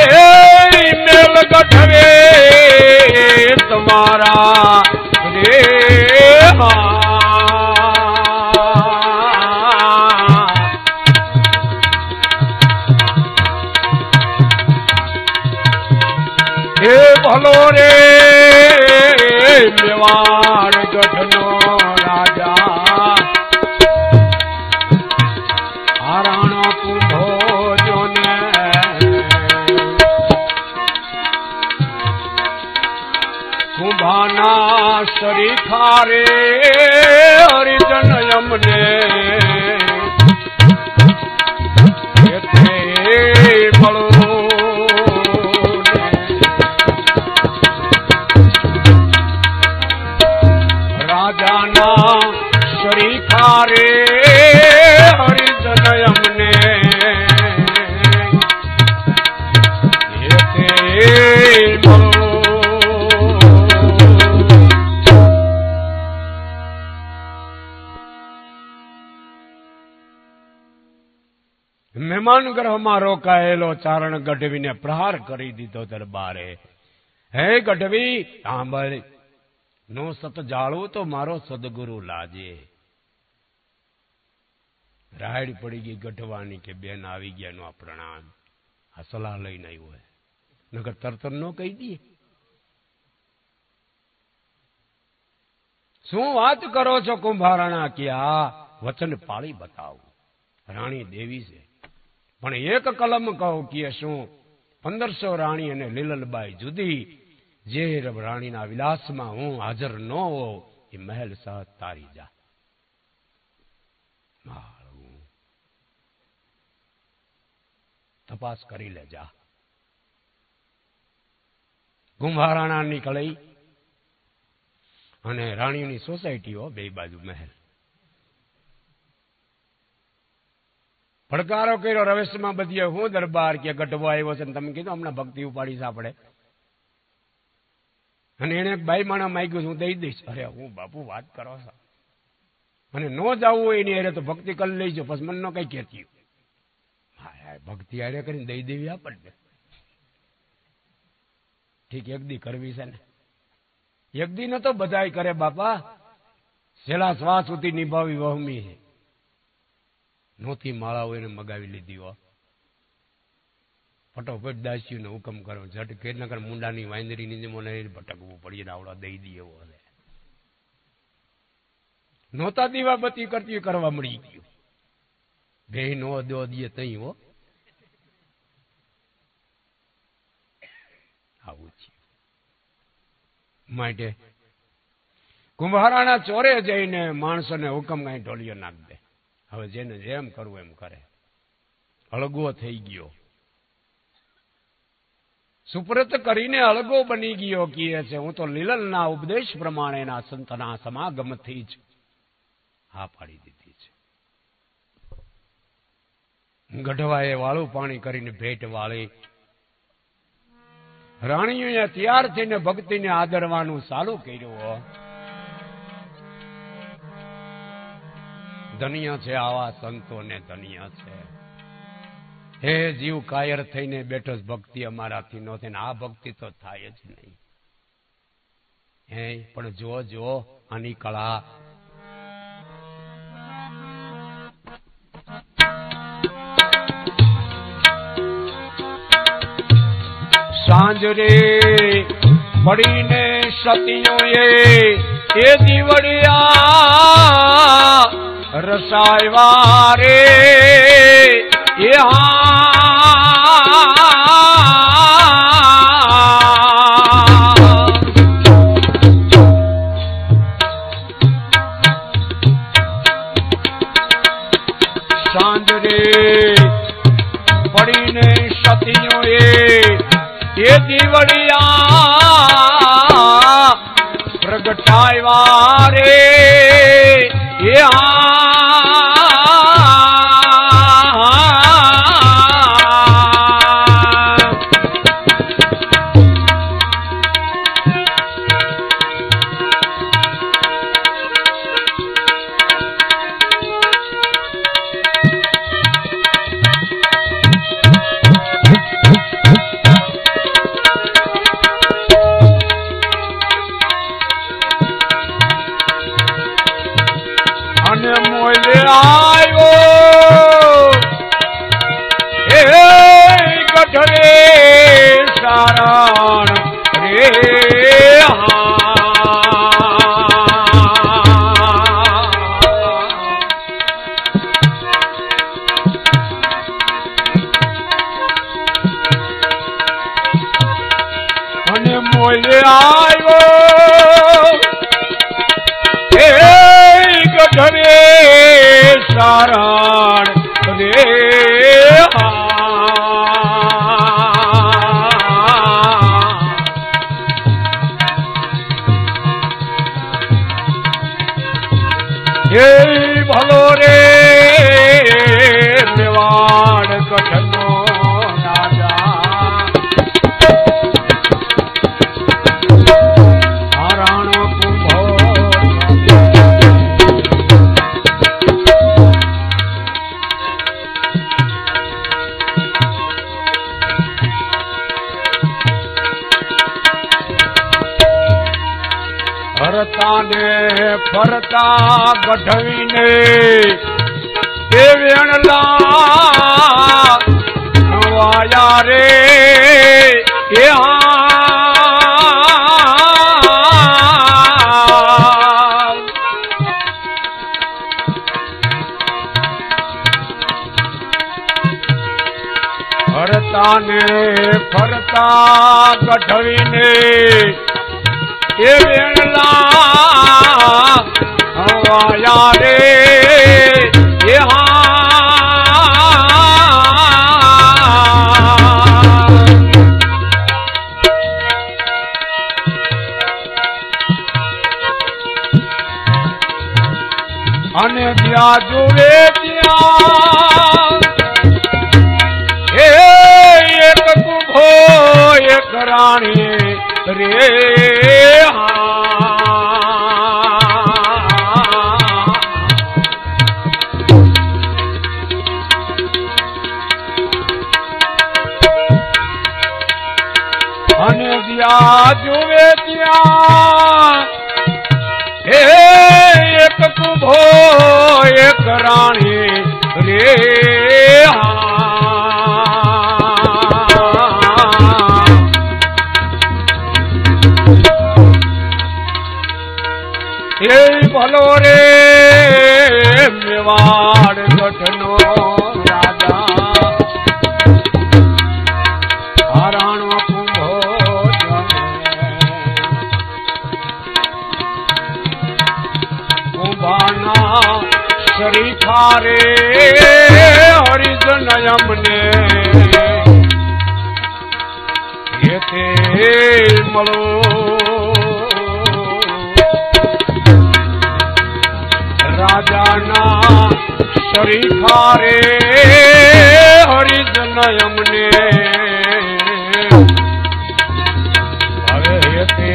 એ મેલ ગઠવે તમારા રે ભલો રે મેવાડ ગઢનો રાજા હારાણો કુંભો જોને કુંભાના શરીખા રે હરિજન યમને રાજાના શરીખા રે હરિજન યમને મહેમાન ગ્રહમાં રોકાયેલો ચારણ ગઢવીને પ્રહાર કરી દીધો દરબારે. હે ગઢવી સાંભળ, નો સત જાળવું તો મારો સદગુરુ લાજે. રાયડ પડી ગઈ ગઢવાની કે બેન આવી ગયા નો પ્રણામ. આ સલાહ લઈને આવ્યો હોય નગર તરત નો કહી દઈએ. શું વાત કરો છો કુંભારાણા? કે આ વચન પાળી બતાવું. રાણી દેવી છે પણ એક કલમ કહો કે શું 1500 રાણી અને લીલલબાઈ જુદી. જે રાણીના વિલાસમાં હું હાજર ન હોઉં એ મહેલ સહ તારી જા. તપાસ કરી લે જા. કુંભારાણા નીકળી અને રાણીની સોસાયટીઓ બે બાજુ મહેલ. પડકારો કર્યો રવેશમાં બધીએ હું દરબાર કે ગઢવો આવ્યો છે તમે કીધું હમણાં ભક્તિ ઉપાડીશ આપણે. અને એને બાઈ માણા માંગ્યું હું દઈ દઈશ. અરે હું બાપુ વાત કરો છો અને નો જવું હોય એની અરે તો ભક્તિ કરી લઈજો પછી મને નો કઈ કહેતી. હા ભક્તિ આરે કરીને દઈ દેવી આપણને. ઠીક એક દી કરવી છે ને. એક દી ન તો બધાય કરે બાપા. છેલ્લા શ્વાસ સુધી નિભાવી વહમી છે. નોતી માળાઓ એને મગાવી લીધી હો. ફટોફટ દાસ્યું ને હુકમ કરો ઝટ કે નકર મુંડાની વાંદરીની જેમ ભટકવું પડીએ ને આવડા દઈ દઈએ એવો. નહોતા દીવાબત્તી કરતી કરવા મળી ગયું. બે નો દો દે તઈ હો. આવું છે માટે કુંભારાના ચોરે જઈને માણસોને હુકમ કઈ ઢોલિયો નાખ દે. હવે જેને જેમ કરવું એમ કરે. અળગો થઈ ગયો. સુપ્રત કરીને અળગો બની ગયો કહે છે હું તો લીલલના ઉપદેશ પ્રમાણેના સંતના સમાગમથી જ હા પાડી દીધી છે. ગઢવાએ વાળું પાણી કરીને ભેટ વાળી. રાણીઓએ તૈયાર થઈને ભક્તિને આદરવાનું ચાલુ કર્યું. ધન્ય છે આવા સંતોને ધન્ય છે. હે જીવ કાયર થઈને બેઠો ભક્તિ અમારાથી નો થાય. આ ભક્તિ તો થાય જ નહીં. હે પણ જો આની કળા. સાંજ રે પડીને સતીઓએ એ દીવડિયા રસાયવા રે એ સાંજ રે પડીને સતીઓએ એ દીવડિયા પ્રગટાયવા રે એ ઓલે આવ્યો એ ગઢવે સારણ રે હે ભલો રે મેવાડ ગઢનો ફરતા ને ફરતા ગઢવીને દેવેણલા વાયા રે એ ફરતા ને ફરતા ગઢવીને એ વેણલા હવાયા રે એ અને જ્યાં જોવે ત્યાં એક કુભો એક રાણી રે અને જ્યાં જોવે ત્યાં એક કુભો એક રાણી રે એ ભલો રે મેવાડ ગઢનો રાજા હારાણો કુંભો કુંભાના શરીફા રે હરિજન અમને તે મળો રાજાના શરીફા રે હરિજન અમને હવે તે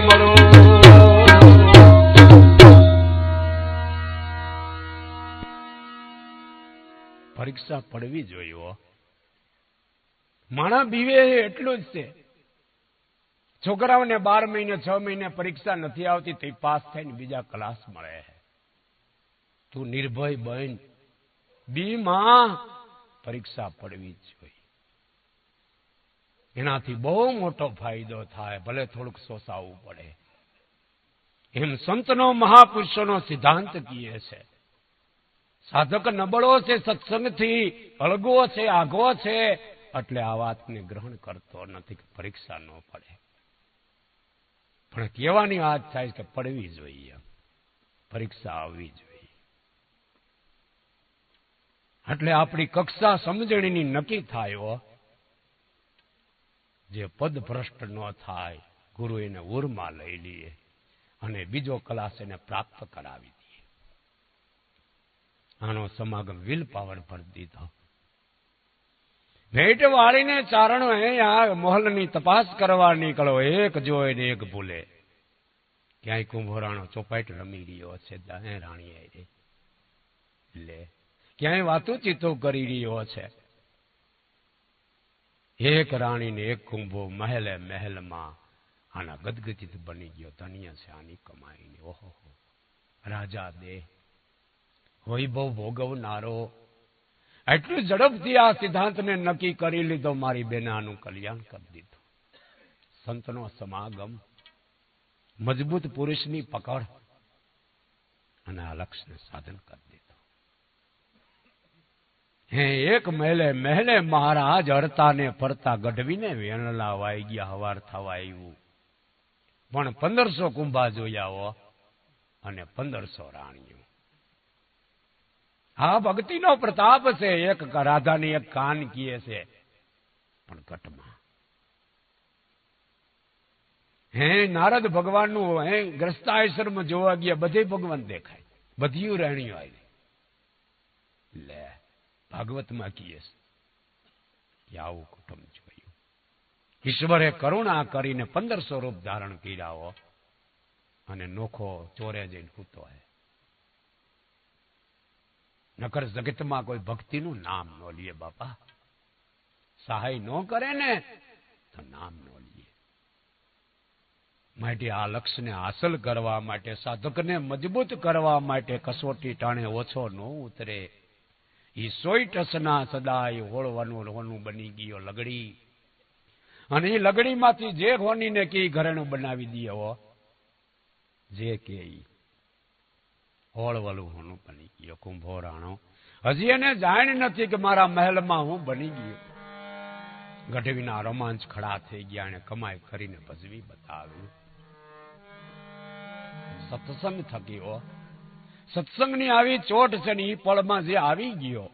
મળો. પરીક્ષા પડવી જોઈએ. માણા બીવે એટલું જ છે. છોકરાઓને 12 મહિને 6 મહિને પરીક્ષા નથી આવતી તે પાસ થઈને બીજા ક્લાસ મળે. તું નિર્ભય બન, બી માં પરીક્ષા પડવી જ જોઈએ. એનાથી બહુ મોટો ફાયદો થાય, ભલે થોડુંક સોસાવવું પડે. એમ સંતનો મહાપુરુષોનો સિદ્ધાંત કીએ છે. સાધક નબળો છે, સત્સંગથી અળગો છે, આઘો છે, એટલે આ વાતને ગ્રહણ કરતો નથી કે પરીક્ષા ન પડે. પણ કહેવાની વાત થાય કે પડવી જોઈએ, પરીક્ષા આવવી જોઈએ. એટલે આપણી કક્ષા સમજણીની નક્કી થાય. જે પદ ભ્રષ્ટ ન થાય, ગુરુ એને ઉરમાં લઈ લઈએ અને બીજો ક્લાસ એને પ્રાપ્ત કરાવી દઈએ. આનો સમાગમ વિલ પાવર પર દીધો. ભેટ વાળીને ચારણો આ મોહલની તપાસ કરવા નીકળો, એક જોઈ ને એક ભૂલે. ક્યાંય કુંભોરાણો ચોપાટ રમી રહ્યો છે, રાણી લે ક્યાંય વાતું ચીતો કરી રહ્યો છે. એક રાણી ને એક કુંભો મહેલે મહેલમાં આના ગદગદિત બની ગયો. ધન્ય છે આની કમાઈને. ઓહો, રાજા દે વૈભવ ભોગવનારો એટલું ઝડપથી આ સિદ્ધાંતને નક્કી કરી લીધો. મારી બેનાનું કલ્યાણ કરી દીધું. સંતનો સમાગમ, મજબૂત પુરુષની પકડ અને આ લક્ષ્યને સાધન કરી દીધું. હે એક મહેલે મહેલે મહારાજ હરતા ને ફરતા ગઢવીને વેણલા વાઈ ગયા, હવાર થવા આવ્યું. પણ 1500 કુંભા જોયા હો અને 1500 રાણીઓ. હા, ભક્તિનો પ્રતાપ છે. એક રાધાની એક કાન કીએ છે, પણ ઘટમાં હે નારદ ભગવાનનું હે ગ્રસ્તાશ્રમ જોવા ગયા, બધે ભગવાન દેખાય, બધી રાણીઓ આવી. લે ભાગવતમાં કીએ કે આવું કુટુંબ જોયું. ઈશ્વરે કરુણા કરીને 1500 રૂપ ધારણ કર્યા અને નોખો ચોરે જઈને કૂતો હે. નકર જગતમાં કોઈ ભક્તિનું નામ ન લીએ બાપા. સહાય ન કરે ને તો નામ ન લીએ. માટે આ લક્ષ્યને હાંસલ કરવા માટે, સાધકને મજબૂત કરવા માટે કસોટી ટાણે ઓછો ન ઉતરે. ઈ 100 સદાય હોળવાનું હોનું બની ગયો લગડી. અને એ લગડીમાંથી જે હોનીને કે ઘરેણું બનાવી દે હો, જે કે હોળવાલું હોનું બની ગયો કુંભો રાણો. હજી એને જાણ નથી કે મારા મહેલમાં હું બની ગયો. ગઢવીના રોમાંચ ખડા થઈ ગયા. એને કમાઈ કરીને ભજવી બતાવ્યું. સત્સંગ થકી હો, સત્સંગની આવી ચોટ છે ને, એ પળમાં જે આવી ગયો,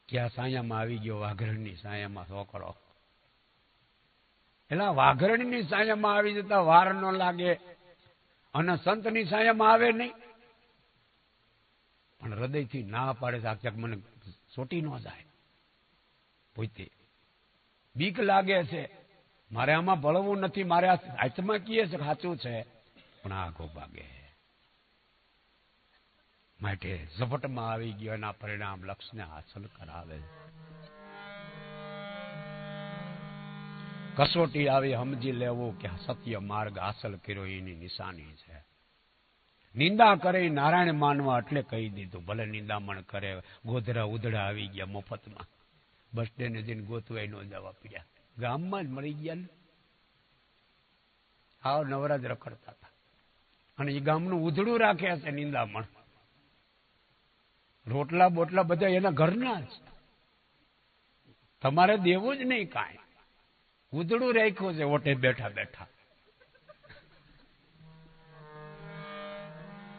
ક્યાં સાયામાં આવી ગયો, વાઘરણની સાયામાં છોકરો. એટલે વાઘરણની સાયામાં આવી જતા વાર ન લાગે, અને સંતની સાયામાં આવે નહીં. પણ હૃદયથી ના પાડે છે, ક્યાંક મને ચોટી ન જાય. પોતે બીક લાગે છે, મારે આમાં ભળવું નથી, મારે હાથમાં કીએ છે સાચું છે, પણ આગો ભાગે. માટે ઝપટમાં આવી ગયો. એના પરિણામ લક્ષ્યને હાંસલ કરાવે. કસોટી આવી સમજી લેવું કે સત્ય માર્ગ હાંસલ કર્યો એની નિશાની છે. નિંદા કરે નારાયણ માનવા એટલે કહી દીધું. ભલે નિંદામણ કરે, ગોધરા ઉધડા આવી ગયા મફતમાં, બસ સ્ટેન્ડે જઈને ગોતવાઈ ન જવા પડ્યા, ગામમાં જ મળી ગયા ને. આવ નવરાજ રખડતા હતા, અને એ ગામનું ઉધડું રાખે છે નિંદામણ. રોટલા બોટલા બધા એના ઘરના જ, તમારે દેવું જ નહીં કાંઈ. ઉધડું રાખ્યું છે ઓટે બેઠા બેઠા.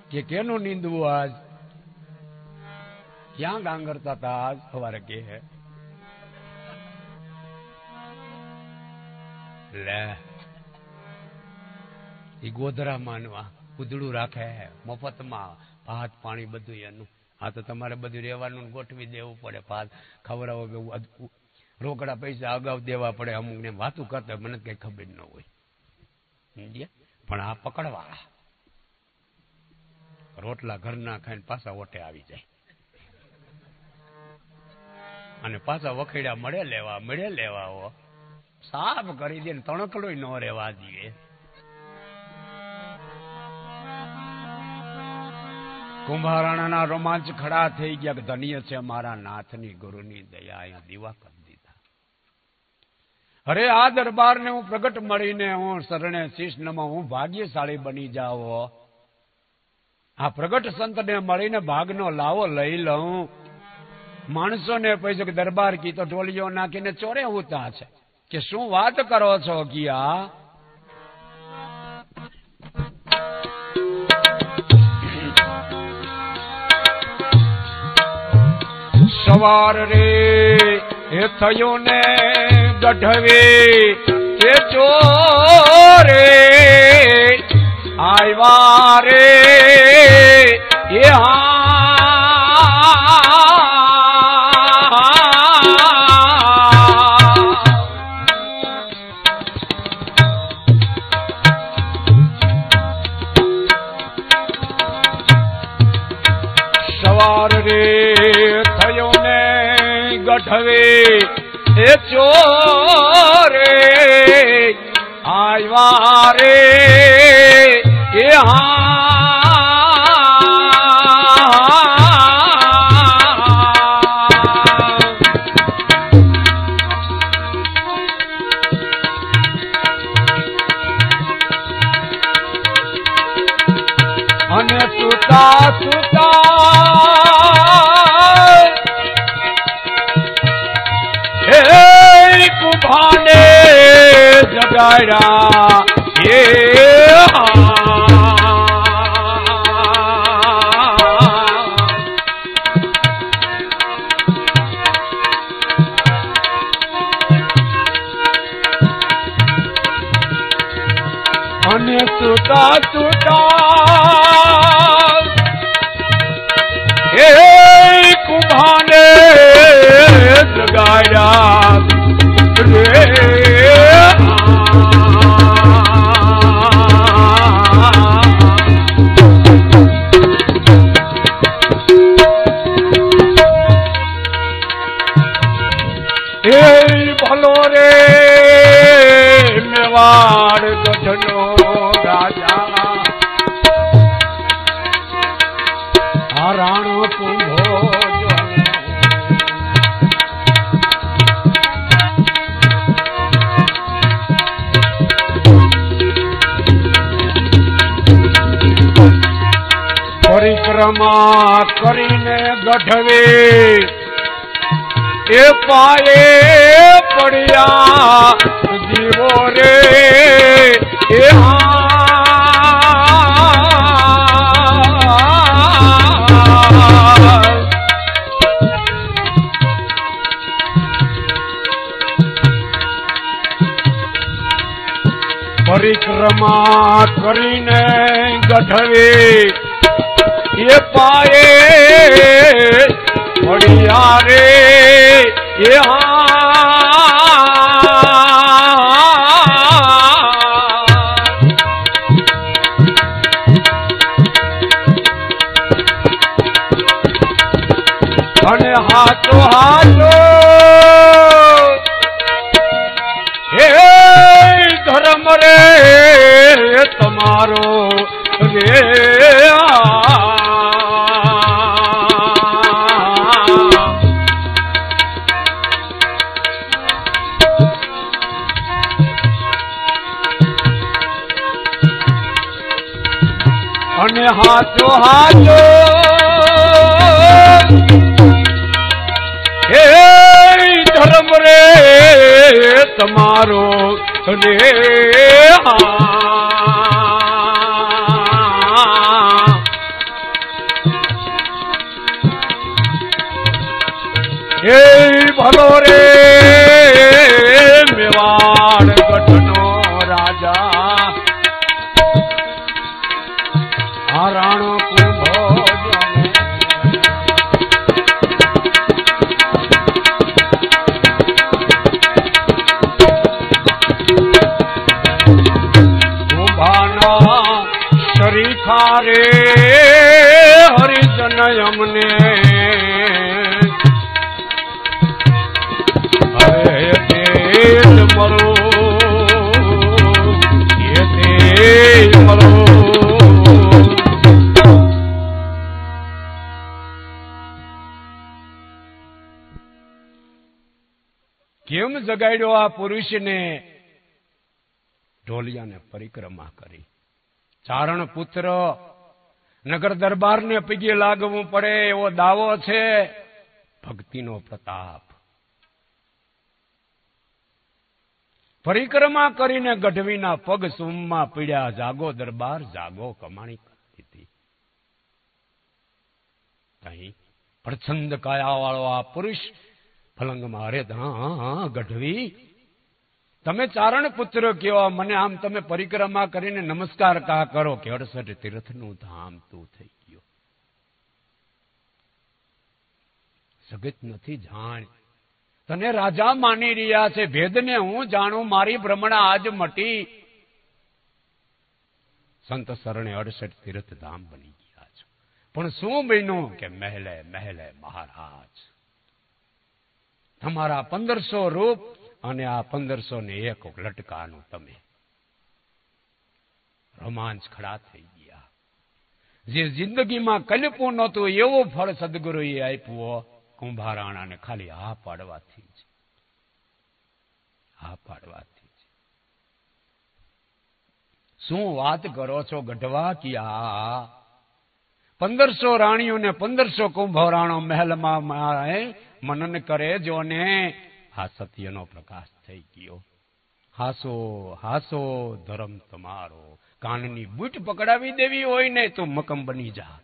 કે કેનું નીંદવું આજ, ક્યાં ગાંગરતા હતા આજ સવારે કે લે એ ગોધરા માનવા ઉધડું રાખે મફતમાં, ભાત પાણી બધું એનું. આ તો તમારે બધું રહેવાનું ગોઠવી દેવું પડે. ભાત ખવડાવો કે રોકડા પૈસા અગાઉ દેવા પડે. અમુક ને વાતું કરતા મને કઈ ખબર ન હોય, પણ આ પકડવાળા રોટલા ઘરના ખાઈને પાછા ઓટે આવી જાય, અને પાછા વખેડ્યા મળે લેવા સાફ કરી દે, તણકડો ન રહેવા દઈએ. કુંભારાણાના રોમાંચ ખડા થઈ ગયા કે ધન્ય છે મારા નાથની ગુરુની દયા, અહીંયા દીવા કરી દીધા. અરે આ દરબારને હું પ્રગટ મળીને હું શરણે શીશ નમો, હું ભાગ્યશાળી બની જાઓ. આ પ્રગટ સંતને મળીને ભાગનો લાવો લઈ લઉં. માણસોને પૈસો કે દરબાર કી તો ટોલીઓ નાખીને ચોરે હોતા છે, કે શું વાત કરો છો કિયા. સવાર રે એ થયો ને ગઢવે કે ચોરે આવ્યા રે એ સવાર રે થયો ને ગઢવે એ ચોરે આવ્યા રે એ અને સુતા સુતા જગાડ્યા એ અને સુતા સુતા એ કુંભાને જગાડ્યા રે એ ભલો રે મેવાડ ગઢનો રાજા આ રાણો કુંભો પરિક્રમા કરીને ગઢવે એ પાયે પડ્યા જીવો રે એ પરિક્રમા કરીને ગઢવે એ પાયે પડ્યા રે એ અને હાચો હાચો હે ધર્મ રે તમારો રે અને હાચો હાચો હે ધર્મ રે તમારો રે હે ભલો રે મેવાડ ગઢનો રાજા આ રાણો કુંભો કુંભાના શરીખા રે હરિજન અમને હરે તેજ મરો એ તેજ મરો કેમ જગાડ્યો આ પુરુષને ઢોલિયાને પરિક્રમા કરી ચારણ પુત્ર નગર દરબારને પગે લાગવું પડે એવો દાવો છે ભક્તિનો પ્રતાપ પરિક્રમા કરીને ગઢવીના પગ સુમમાં પીડ્યા જાગો દરબાર જાગો કમાણી કરતી હતી પ્રચંડ કાયા વાળો આ પુરુષ ફલંગમાં અરે હા ગઢવી તમે ચારણ પુત્ર કયો મને આમ તમે પરિક્રમા કરીને નમસ્કાર કા કરો કે 68 તીર્થનું ધામ તું થઈ ગયો સગત નથી જાણ તને રાજા માની રહ્યા છે ભેદને હું જાણું મારી ભ્રમણા આજ મટી સંત શરણે 68 તીર્થ ધામ બની ગયા છો પણ શું બન્યું કે મહેલે મહેલે મહારાજ તમારા 1500 રૂપ અને આ 1501 લટકાનું તમે રોમાંચ ખડા થઈ ગયા જે જિંદગીમાં કલ્પવું નહોતું એવું ફળ સદગુરુએ આપ્યું કુંભારાણાને ખાલી હા પાડવાથી જ શું વાત કરો છો ગઢવા કિયા 1500 રાણીઓને 1500 કુંભારાણો મહેલમાં મનન કરે જોને આ સત્યનો પ્રકાશ થઈ ગયો હાસો હાસો ધર્મ તમારો. કાનની બૂટ પકડાવી દેવી હોય ને તો મકમ બની જા.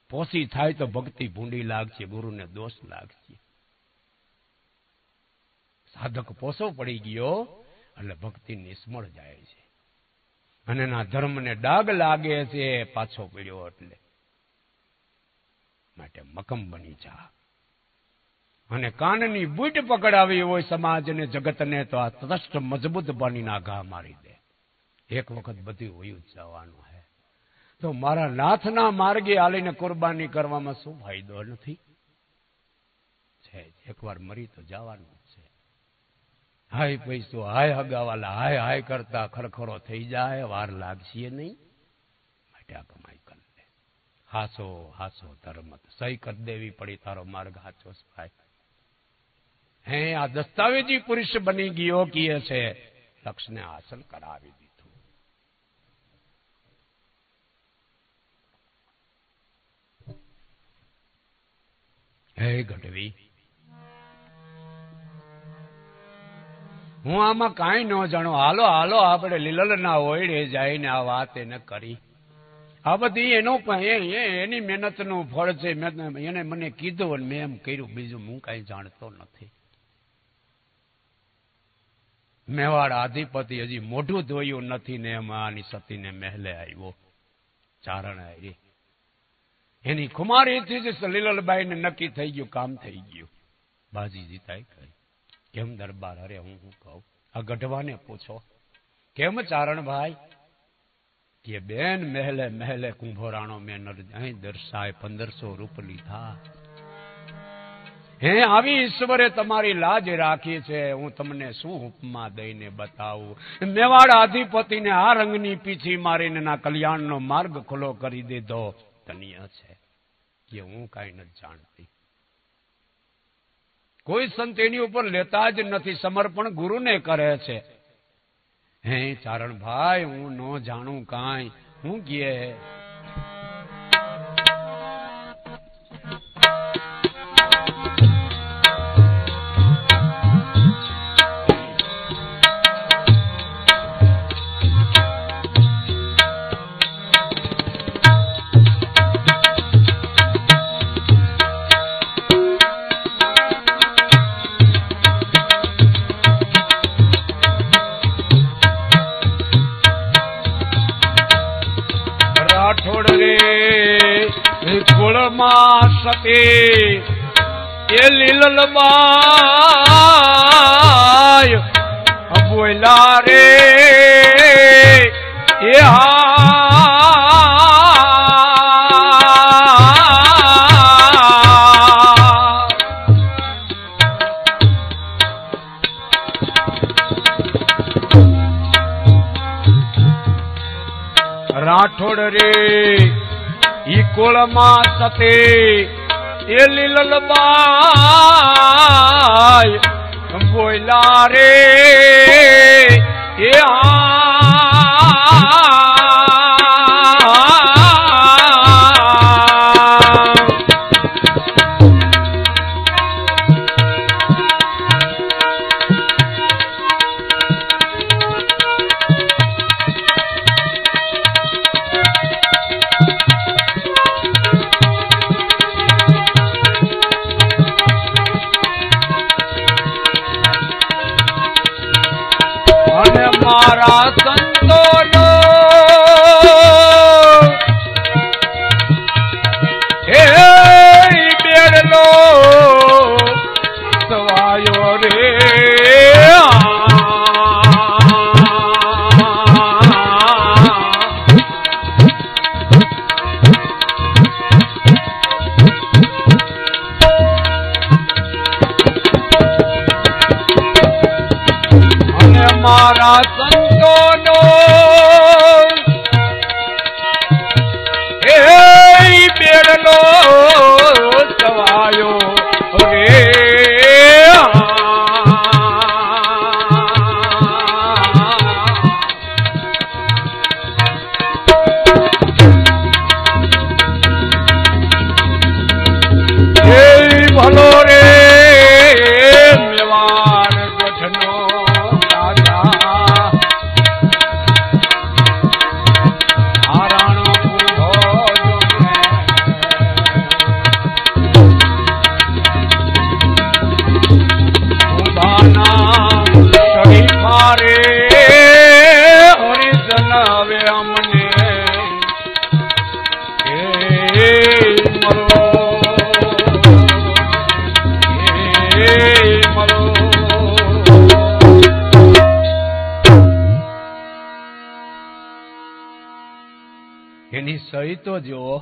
પોસી થાય તો ભક્તિ ભૂંડી લાગશે, ગુરુને દોષ લાગશે. સાધક પોસો પડી ગયો એટલે ભક્તિ નિષ્મળ જાય છે અને એના ધર્મને ડાગ લાગે છે પાછો પડ્યો એટલે. માટે મકમ બની જા. અને કાનની બૂટ પકડાવી હોય સમાજને જગતને તો આ તટસ્થ મજબૂત બનીના ઘા મારી દે. એક વખત બધી હોયું જ જવાનું હે તો મારા નાથના માર્ગે આલીને કુરબાની કરવામાં શું ફાયદો નથી છે. એકવાર મરી તો જવાનું જ છે. હાય પૈસો હાય હગાવાલા હાય હાય કરતા ખરખરો થઈ જાય, વાર લાગશે નહીં. માટે આ કમાઈ કર લે. હાસો હાસો ધર્મ સહી કરી દેવી પડી, તારો માર્ગ હાચો ભાઈ. હે આ દસ્તાવેજી પુરુષ બની ગયો કીએ છે, લક્ષ્યને હાંસલ કરાવી દીધું. હે ગઢવી, હું આમાં કાંઈ ન જાણું. હાલો હાલો આપણે લીલલના ઓયડે જઈને આ વાત એને કરી. આ બધી એની મહેનતનું ફળ છે. એને મને કીધું અને મેં એમ કર્યું, બીજું હું કાંઈ જાણતો નથી. મેવાડ આધિપતિ હજી મોઢું ધોયું નથી ને એમાં આની સતીને મહેલે આવ્યો. ચારણ આવી એની કુમારીથી જ લીલલબાઈને નક્કી થઈ ગયું, કામ થઈ ગયું. બાજી જીતાઈ ગઈ. કેમ દરબાર? અરે હું કહું, આ ગઢવાને પૂછો કેમ ચારણભાઈ? કે બેન મહેલે મહેલે કુંભોરાણો મેં અહીં દર્શાય 1500 રૂપ લીધા. હે આવી ઈશ્વરે તમારી લાજ રાખી છે, હું તમને શું ઉપમા દઈને બતાવું. મેવાડ અધિપતિને આ રંગની પીછી મારીને ના કલ્યાણનો માર્ગ ખુલ્લો કરી દીધો. ધન્ય છે કે હું કાંઈ નથી જાણતી. કોઈ સંત એની ઉપર લેતા જ નથી, સમર્પણ ગુરુને કરે છે. હે ચારણભાઈ, હું ન જાણું કાંઈ. હું કહે સતી એ લીલલબાઈ બોલા રે એ રાઠોડ રે ઈ કોળમાં સતે એ લીલલબાઈ બોલા રે એ મારા સંતોનો એ બેડલો સવાયો રે મારા સંતોનો એ બેડલો સવાયો રે ભલો રે મેવાડ ગઢનો રાજા આવે અમને મળો એની સહી તો જુઓ,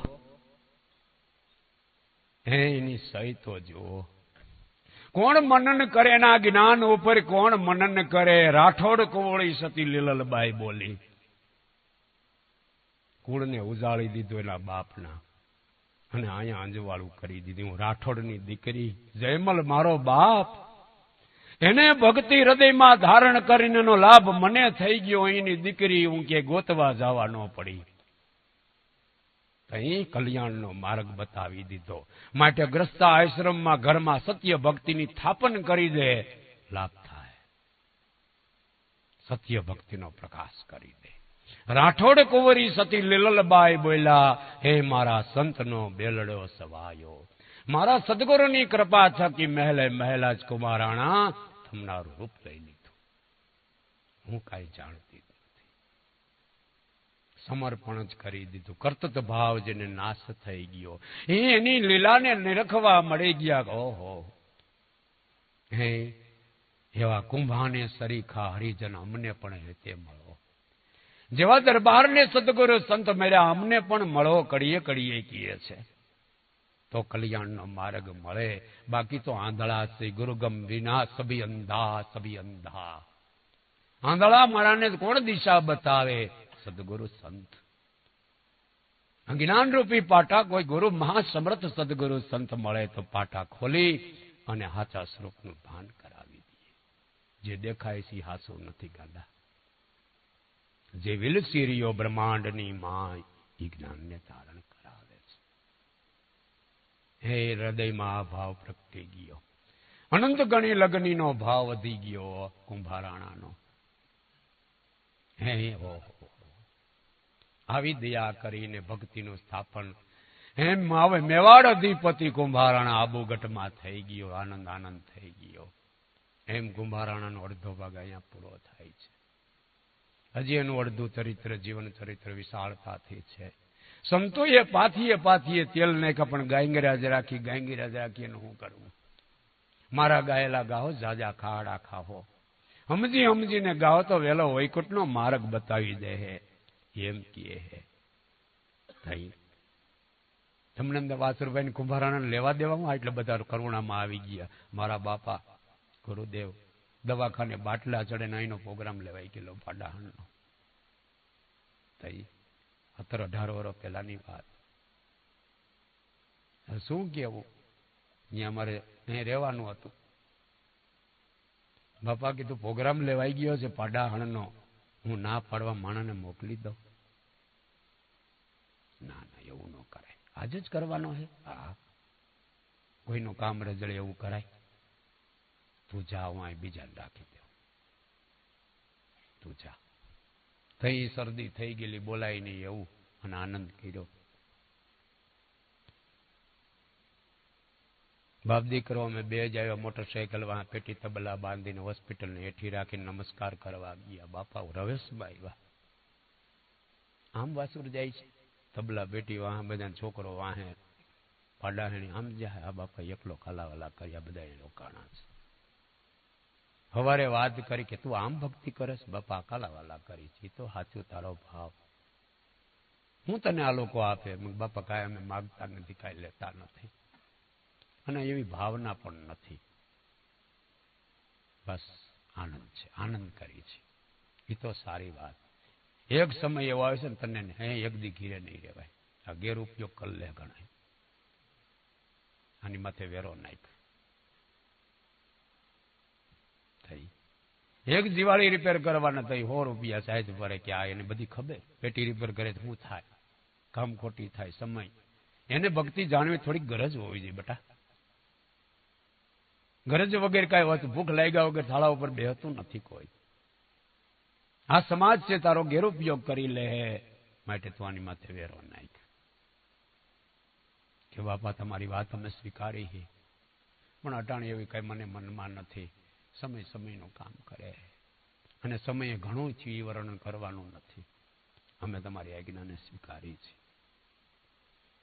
એની સહી તો જુઓ. કોણ મનન કરે એના જ્ઞાન ઉપર, કોણ મનન કરે? રાઠોડ કુંવળી સતી લીલલબાઈ બોલી. કુળને ઉજાળી દીધું એના બાપના, અને અહીંયા અંજવાળું કરી દીધું. હું રાઠોડની દીકરી, જયમલ મારો બાપ, એને ભક્તિ હૃદયમાં ધારણ કરીને એનો લાભ મને થઈ ગયો. અહીંની દીકરી હું કે ગોતવા જવા ન પડી. અહીં કલ્યાણનો માર્ગ બતાવી દીધો. માટે ગ્રસ્તા આશ્રમમાં ઘરમાં સત્ય ભક્તિની સ્થાપન કરી દે, લાભ થાય. સત્ય ભક્તિનો પ્રકાશ કરી દે. રાઠોડ કુંવરી સતી લીલલબાઈ બોલ્યા, હે મારા સંતનો બેલડો સવાયો, મારા સદગુરુની કૃપા થકી મહેલે મહેલા જ કુમારાણા તમારું રૂપ લઈ લીધું. હું કાંઈ જાણતી નથી, સમર્પણ જ કરી દીધું. કર્તૃત્વ ભાવ જેને નાશ થઈ ગયો, એની લીલાને નિરખવા મળી ગયા. ઓહો, હે એવા કુંભાને સરીખા હરિજન અમને પણ હેતે મળો. જેવા દરબારને સદગુરુ સંત મળ્યા અમને પણ મળો, કડીએ કડીએ કીએ છે તો કલ્યાણનો માર્ગ મળે. બાકી તો આંધળા છે, ગુરુગમ વિના સભી અંધા, સભી અંધા. આંધળા મારાને કોણ દિશા બતાવે? સદગુરુ સંત. જ્ઞાન રૂપી પાટા કોઈ ગુરુ મહાસમર્થ સદગુરુ સંત મળે તો પાટા ખોલી અને હાચા સ્વરૂપનું ભાન કરાવી દઈએ. જે દેખાય છે હાસું નથી ગાંડા. જે વિલસી રહ્યો બ્રહ્માંડની માં એ જ્ઞાનને ધારણ કરાવે છે. હે હૃદયમાં આ ભાવ પ્રગટી ગયો. અનંત ગણી લગ્નીનો ભાવ વધી ગયો કુંભારાણાનો. હે હો, આવી દયા કરીને ભક્તિનું સ્થાપન એમ હવે મેવાડ અધિપતિ કુંભારાણા આબુગઢમાં થઈ ગયો. આનંદ આનંદ થઈ ગયો. એમ કુંભારાણાનો અડધો ભાગ અહીંયા પૂરો થાય છે. હજી એનું અડધું ચરિત્ર, જીવન ચરિત્ર વિશાળતાથી છે. સંતોએ પાથીએ પાથીએ તેલ નાખ્યા, પણ ગાયંગરાજ રાખી એનું શું કરવું? મારા ગાયેલા ગાહો, જાજા ખાડા ખાહો. સમજી સમજીને ગાઓ તો વેલો વૈકુંઠનો માર્ગ બતાવી દે હે, એમ કીએ હે. થઈ તમને વાસુરભાઈ કુંભારાણા લેવા દેવામાં એટલે બધા કરુણામાં આવી ગયા. મારા બાપા ગુરુદેવ દવાખાને બાટલા ચડે ને અહીંનો પ્રોગ્રામ લેવાઈ ગયેલો પાડાહણનો. થઈ 17-18 વર્ષ પહેલાની વાત. શું કેવું, અહીંયા અમારે અહીં રહેવાનું હતું. બાપા કીધું પ્રોગ્રામ લેવાઈ ગયો છે પાડાહણનો, હું ના પાડવા માણસને મોકલી દઉં? ના ના, એવું ન કરાય. આજે જ કરવાનો છે. હા, કોઈનું કામ રજળે એવું કરાય? તું જા, હું અહીં બીજાને રાખી દઉં. તું જા. થઈ શરદી થઈ ગયેલી, બોલાય નહીં એવું, અને આનંદ કર્યો. બાપ દીકરો અમે બે જ આવ્યા મોટરસાયકલમાં, પેટી તબલા બાંધીને હોસ્પિટલને હેઠી રાખીને નમસ્કાર કરવા ગયા. બાપા રવેશમાં આવ્યા. આમ વાસુર જાય છે, તબલા પેટી વાહ, બધા છોકરો વાહે, પાડાહેણી આમ જાય. આ બાપા એકલો ખાલાવાલા કર્યા, બધા રોકાણા છે. સવારે વાત કરી કે તું આમ ભક્તિ કરે છે? બાપા કાલાવાલા કરી છે. તો સાચું તારો ભાવ. હું તને આ લોકો આપે? બાપા કાંઈ અમે માગતા નથી, કાંઈ લેતા નથી, અને એવી ભાવના પણ નથી. બસ આનંદ છે, આનંદ કરી છે. એ તો સારી વાત. એક સમય એવો આવે છે ને તને એક દી ઘીરે નહીં રહેવાય. આ ગેર ઉપયોગ કરી લે ગણાય. આની માથે વેરો નાખ. થઈ એક દિવાળી રિપેર કરવાના થઈ 100 રૂપિયા સાહેબ ભરે કે આ એને બધી ખબર. પેટી રિપેર કરે તો શું થાય? કામ ખોટી થાય. સમય એને ભક્તિ જાણવી થોડીક ગરજ હોવી જોઈએ બેટા. ગરજ વગેરે કાંઈ વાત, ભૂખ લાગ્યા વગર થાળા ઉપર બેહતું નથી કોઈ. આ સમાજ છે, તારો ગેરઉપયોગ કરી લે, માટે તું આની માથે વેરો નાખ. કે બાપા તમારી વાત અમે સ્વીકારી છે, પણ અટાણી એવી કઈ મને મનમાં નથી. સમય સમયનું કામ કરે, અને સમયે ઘણું થયું એ વર્ણન કરવાનું નથી. અમે તમારી આજ્ઞાને સ્વીકારી છે.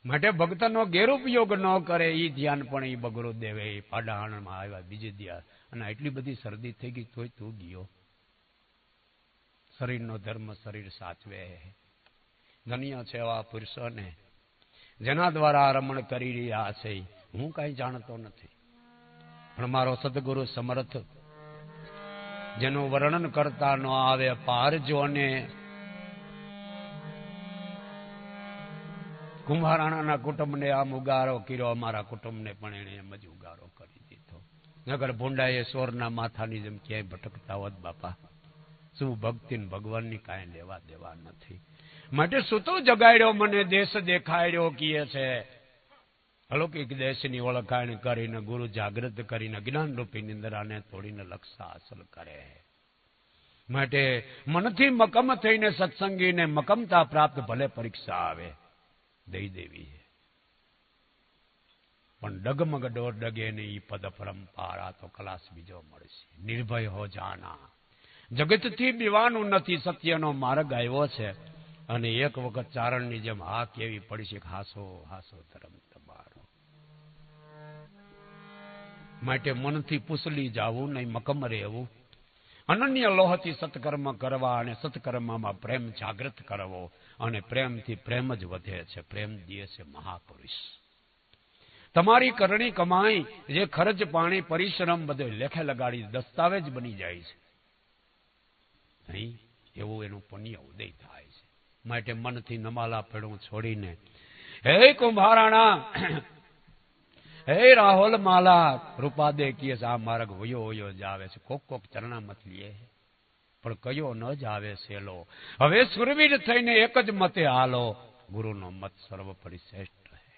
માટે ભક્તનો ગેરઉપયોગ ન કરે એ ધ્યાન પણ એ બગડો દેવે. પાડાહાણમાં આવ્યા બીજે દિયા અને આટલી બધી શરદી થઈ ગઈ તોય તું ગયો. શરીરનો ધર્મ શરીર સાચવે. ધન્ય છે એવા પુરુષોને જેના દ્વારા રમણ કરી રહ્યા છે. હું કઈ જાણતો નથી, પણ મારો સદગુરુ સમર્થ જેનું વર્ણન કરતા ન આવે પારજો ને કુંભારાણાના કુટુંબને આમ ઉગારો કર્યો, અમારા કુટુંબને પણ એને એમ જ ઉગારો કરી દીધો. નગર ભૂંડાએ સોરના માથાની જેમ ક્યાંય ભટકતા હોત બાપા. શું ભક્તિ ભગવાનની કાંઈ લેવા દેવા નથી. માટે સુતો જગાડ્યો મને દેશ દેખાડ્યો કીએ છે. અલૌકિક દેશની ઓળખાણ કરીને ગુરુ જાગૃત કરીને જ્ઞાન રૂપી નિંદ્રાને તોડીને લક્ષ હાસલ કરે. માટે મનથી મકમ થઈને સત્સંગીને મકમતા પ્રાપ્ત ભલે પરીક્ષા આવે દઈ દેવી, પણ ડગમગ ડોર ડગે ને ઈ પદ પરંપારા તો કલાસ બીજો મળશે. નિર્ભય હો જાના, જગતથી બીવાનું નથી, સત્યનો માર્ગ આવ્યો છે. અને એક વખત ચારણની જેમ હા કેવી પડી છે, હાસો હાસો ધર્મ તમારો. માટે મનથી પૂછલી જાવું નહીં, મકમ રહેવું. અનન્ય લોહથી સત્કર્મ કરવા અને સત્કર્મમાં પ્રેમ જાગૃત કરવો, અને પ્રેમથી પ્રેમ જ વધે છે. પ્રેમ દિયે છે મહાપુરુષ. તમારી કરણી કમાઈ જે ખર્ચ પાણી પરિશ્રમ બધો લેખે લગાડી દસ્તાવેજ બની જાય છે નહીં, એવું એનું પુણ્ય ઉદય થાય છે. માટે મનથી નમાલા પેડું છોડીને હે કુંભારાણા, હે રાહુલ માલા રૂપાદે કીએ આ માર્ગ હોયો હોયો જ આવે છે. કોક કોક ચરણામત લે પણ કયો ન જ આવે સેલો. હવે સુરવીર થઈને એક જ મતે હાલો, ગુરુનો મત સર્વોપરી શ્રેષ્ઠ હે.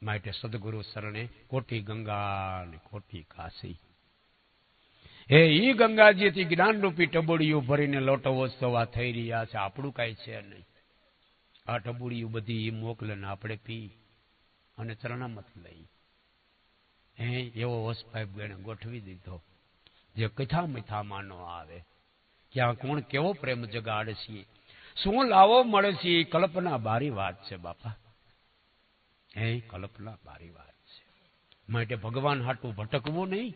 માટે સદગુરુ શરણે કોટી ગંગા ને કોટી કાશી. હે ઈ ગંગાજીથી જ્ઞાન રૂપી ટબુડીયું ભરીને લોટો વસ્તવા થઈ રહ્યા છે. આપણું કઈ છે નહીં. આ ટબુડીયું બધી મોકલે ને આપણે પી અને ચરણામત લઈ. એવો હોસપાઇપ ગણે ગોઠવી દીધો જે કથા મીઠામાં ન આવે. ક્યાં કોણ કેવો પ્રેમ જગાડશે, શું લાવો મળશે, કલ્પના બારી વાત છે બાપા. કલ્પના બારી વાત છે. માટે ભગવાન હાટું ભટકવું નહીં,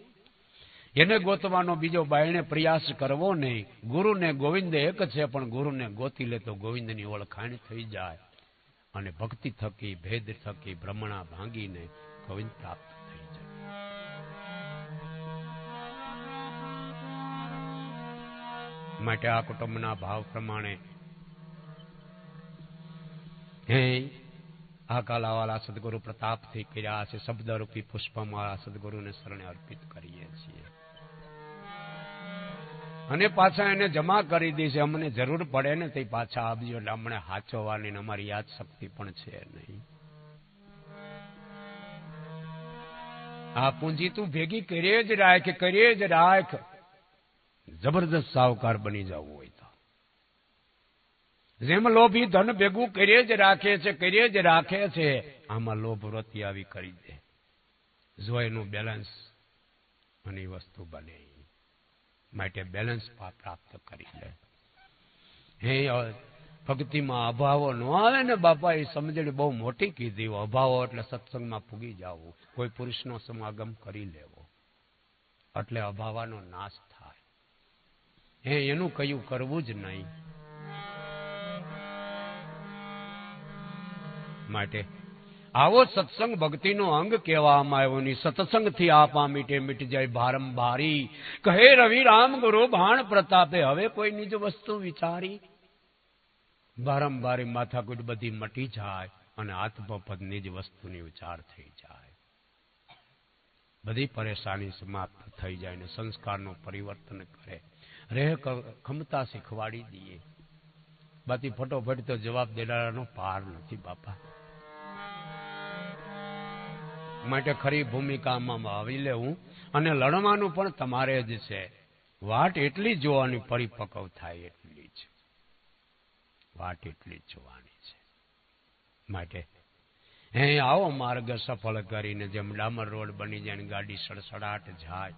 એને ગોતવાનો બીજો બાયણે પ્રયાસ કરવો નહીં. ગુરુને ગોવિંદ એક છે, પણ ગુરુને ગોતી લે તો ગોવિંદની ઓળખાણ થઈ જાય, અને ભક્તિ થકી ભેદ થકી ભ્રમણા ભાંગીને ગોવિંદ પ્રાપ્ત થઈ જાય. માટે આ કુટુંબના ભાવ પ્રમાણે આ કાલાવાલા સદગુરુ પ્રતાપથી કર્યા છે. શબ્દરૂપી પુષ્પમાળા સદગુરુને શરણે અર્પિત કરીએ છીએ, અને પાછા એને જમા કરી દે છે. અમને જરૂર પડે ને તે પાછા આપજો, એટલે અમને હાચવવાની અમારી યાદ શક્તિ પણ છે નહીં. આ પૂંજી તું ભેગી કરીએ જ રાખ, કરીએ જ રાખ. જબરદસ્ત સાવકાર બની જવું હોય તો જેમ લોભી ધન ભેગું કરીએ જ રાખે છે, કરીએ જ રાખે છે, આમાં લોભ વૃત્તિ આવી કરી દે. જો એનું બેલેન્સ અને વસ્તુ બને. માટે બેલેન્સ પ્રાપ્ત કરી લે. હે ભક્તિમાં અભાવો ન આવે ને બાપા, એ સમજણ બહુ મોટી કીધી. અભાવો એટલે સત્સંગમાં પૂગી જવું, કોઈ પુરુષનો સમાગમ કરી લેવો, એટલે અભાવાનો નાશ થાય. એનું કયું કરવું જ નહીં. માટે આવો સત્સંગ ભક્તિનો અંગ કહેવામાં આવ્યો ની. સત્સંગથી આપા મીટે મીટ જાય ભારંભારી, કહે રવિ રામ ગુરુ ભાણ પ્રતાપે. હવે કોઈ નિજ વસ્તુ વિચારી, ભારંભારી માથાકૂટ બધી મટી જાય, અને આત્મપદ નિજ વસ્તુની વિચાર થઈ જાય. બધી પરેશાની સમાપ્ત થઈ જાય ને સંસ્કારનું પરિવર્તન કરે. રેહ ખમતા શીખવાડી દઈએ. બાકી ફટોફટ તો જવાબ દેનારાનો પાર નથી બાપા. માટે ખરી ભૂમિકામાં આવી લેવું, અને લડવાનું પણ તમારે જ છે. વાટ એટલી જોવાની પરિપક્વ થાય એટલી જ વાટ એટલી જ જોવાની છે. માટે આવો માર્ગ સફળ કરીને જેમ ડામર રોડ બની જાય, ગાડી સડસડાટ જાય,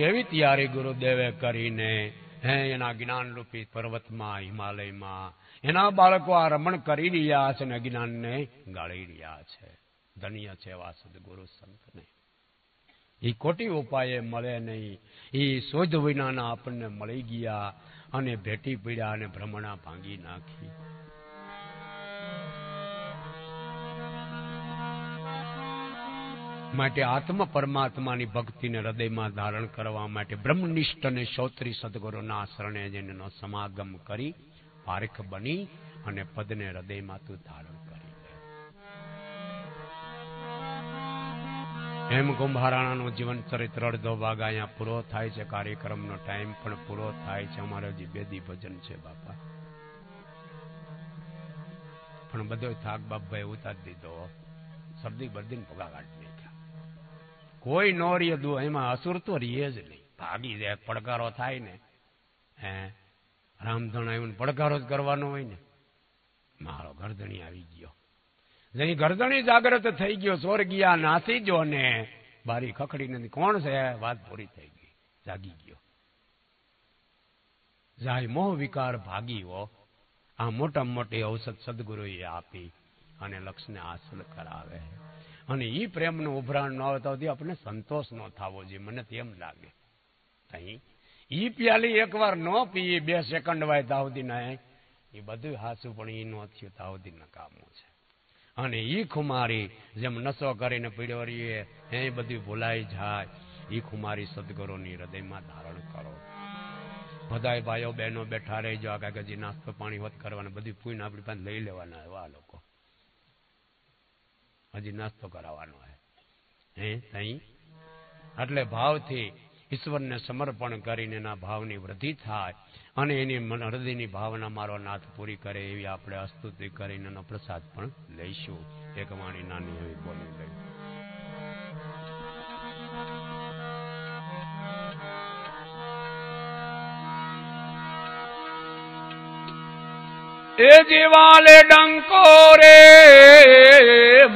એવી તૈયારી ગુરુદેવે કરીને હે એના જ્ઞાનરૂપી પર્વતમાં, હિમાલયમાં એના બાળકો આ રમણ કરી રહ્યા છે અને અજ્ઞાનને ગાળી રહ્યા છે. ધન્ય છે એવા સદગુરુ સંતને. એ કોટી ઉપાયે મળે નહીં, એ શોધ વિનાના આપણને મળી ગયા અને ભેટી પીડ્યા અને ભ્રમણા ભાંગી નાખી. માટે આત્મ પરમાત્માની ભક્તિને હૃદયમાં ધારણ કરવા માટે બ્રહ્મનિષ્ઠ અને શ્રોત્રી સદગુરુના શરણે જેનો સમાગમ કરી પારખ બની અને પદને હૃદયમાં તું ધારણ કરી લે. એમ કુંભારાણાનું જીવન ચરિત્ર અડધો ભાગ અહીંયા પૂરો થાય છે. કાર્યક્રમનો ટાઈમ પણ પૂરો થાય છે. અમારે હજી બેદી ભજન છે બાપા, પણ બધો થાક બાપભાઈ ઉતારી દીધો. શરદી બરદીને ભગા કાઢી નાખ્યા. કોઈ નો રીએ દુ, એમાં અસુર તો રીએ જ નહીં. ભાગી જાય, પડકારો થાય ને, હે રામધણ આવ્યું પડકારો જ કરવાનો હોય ને. મારો ગરદણી આવી ગયો, જેની ગરદણી જાગ્રત થઈ ગયો, ચોર ગયા નાસી જો ને બારી ખખડી નથી, કોણ છે, વાત પૂરી થઈ ગઈ, જાગી ગયો. જાય મોહ વિકાર ભાગી હો. આ મોટા મોટી ઔષધ સદગુરુએ આપી અને લક્ષ્યને હાંસલ કરાવે. અને એ પ્રેમનું ઉભરાણ ન આવતા સુધી આપણે સંતોષ ન થવો જોઈએ. મને તો એમ લાગે ઈ પ્યાલી એકવાર ન પીએ 2 સેકન્ડ વાય તાવદી ના એ બધું હાસું, પણ એ ન થયું તાવદી નકામું છે. અને ઈ ખુમારી જેમ નશો કરીને પીડ્યો રહીએ એ બધું ભૂલાઈ જાય. ઈ ખુમારી સદગુરુની હૃદયમાં ધારણ કરો. બધાય ભાઈઓ બહેનો બેઠા રહેજો. આ કાગજી નાસ્તો પાણી વધ કરવાના બધું પૂઈને આપણી પાસે લઈ લેવાના. એવા લોકો હજી નાસ્તો કરાવવાનો હે તઈ. એટલે ભાવથી ઈશ્વરને સમર્પણ કરીને એના ભાવની વૃદ્ધિ થાય અને એની હૃદયની ભાવના મારો નાથ પૂરી કરે એવી આપણે અસ્તુતિ કરીને એનો પ્રસાદ પણ લઈશું. એક વાણી નાની એવી બોલી લઈ. એ જીવાલે ડંકો રે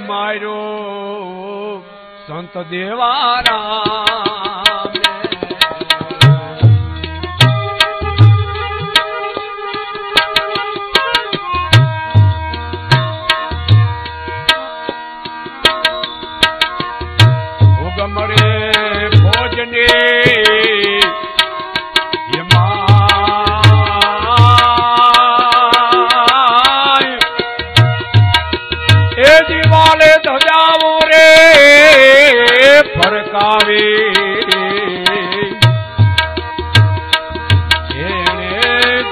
માર્યો સંત દેવારા ઉગમરે ભોજને ધજાવો રે ફરકાવી એને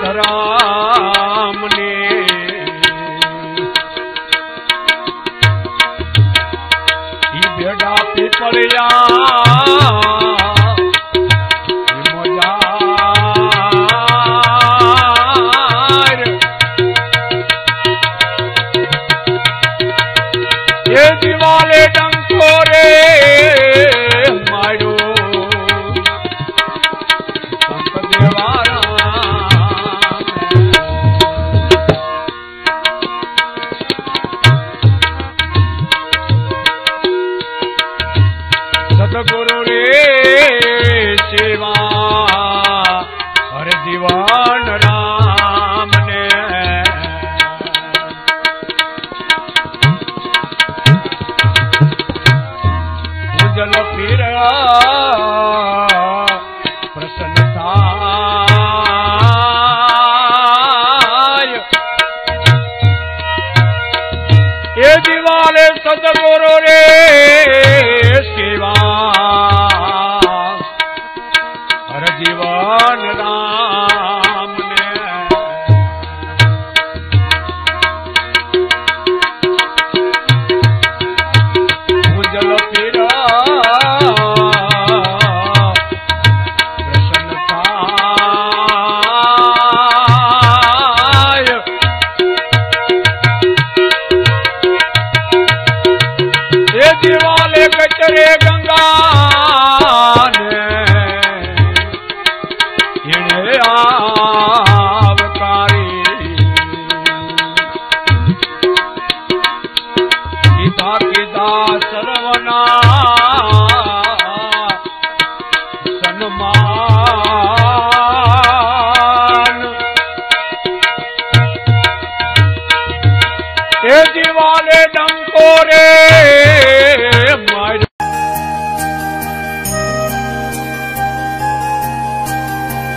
ધરામને ઈ બેડા પીપળિયા દિવાલે ડંકો રે માર્યો સંત દેવારા સદગુરુ રે સેવા હરે દીવાન રામને જલ પીરા પ્રસન્ન થાય. એ દિવાલે સદગુરુ રે સેવા હર જીવન રામને જલ કચરે ગંગા ને એને આવકારી કીધા કીધા સર્વના સન્માન રે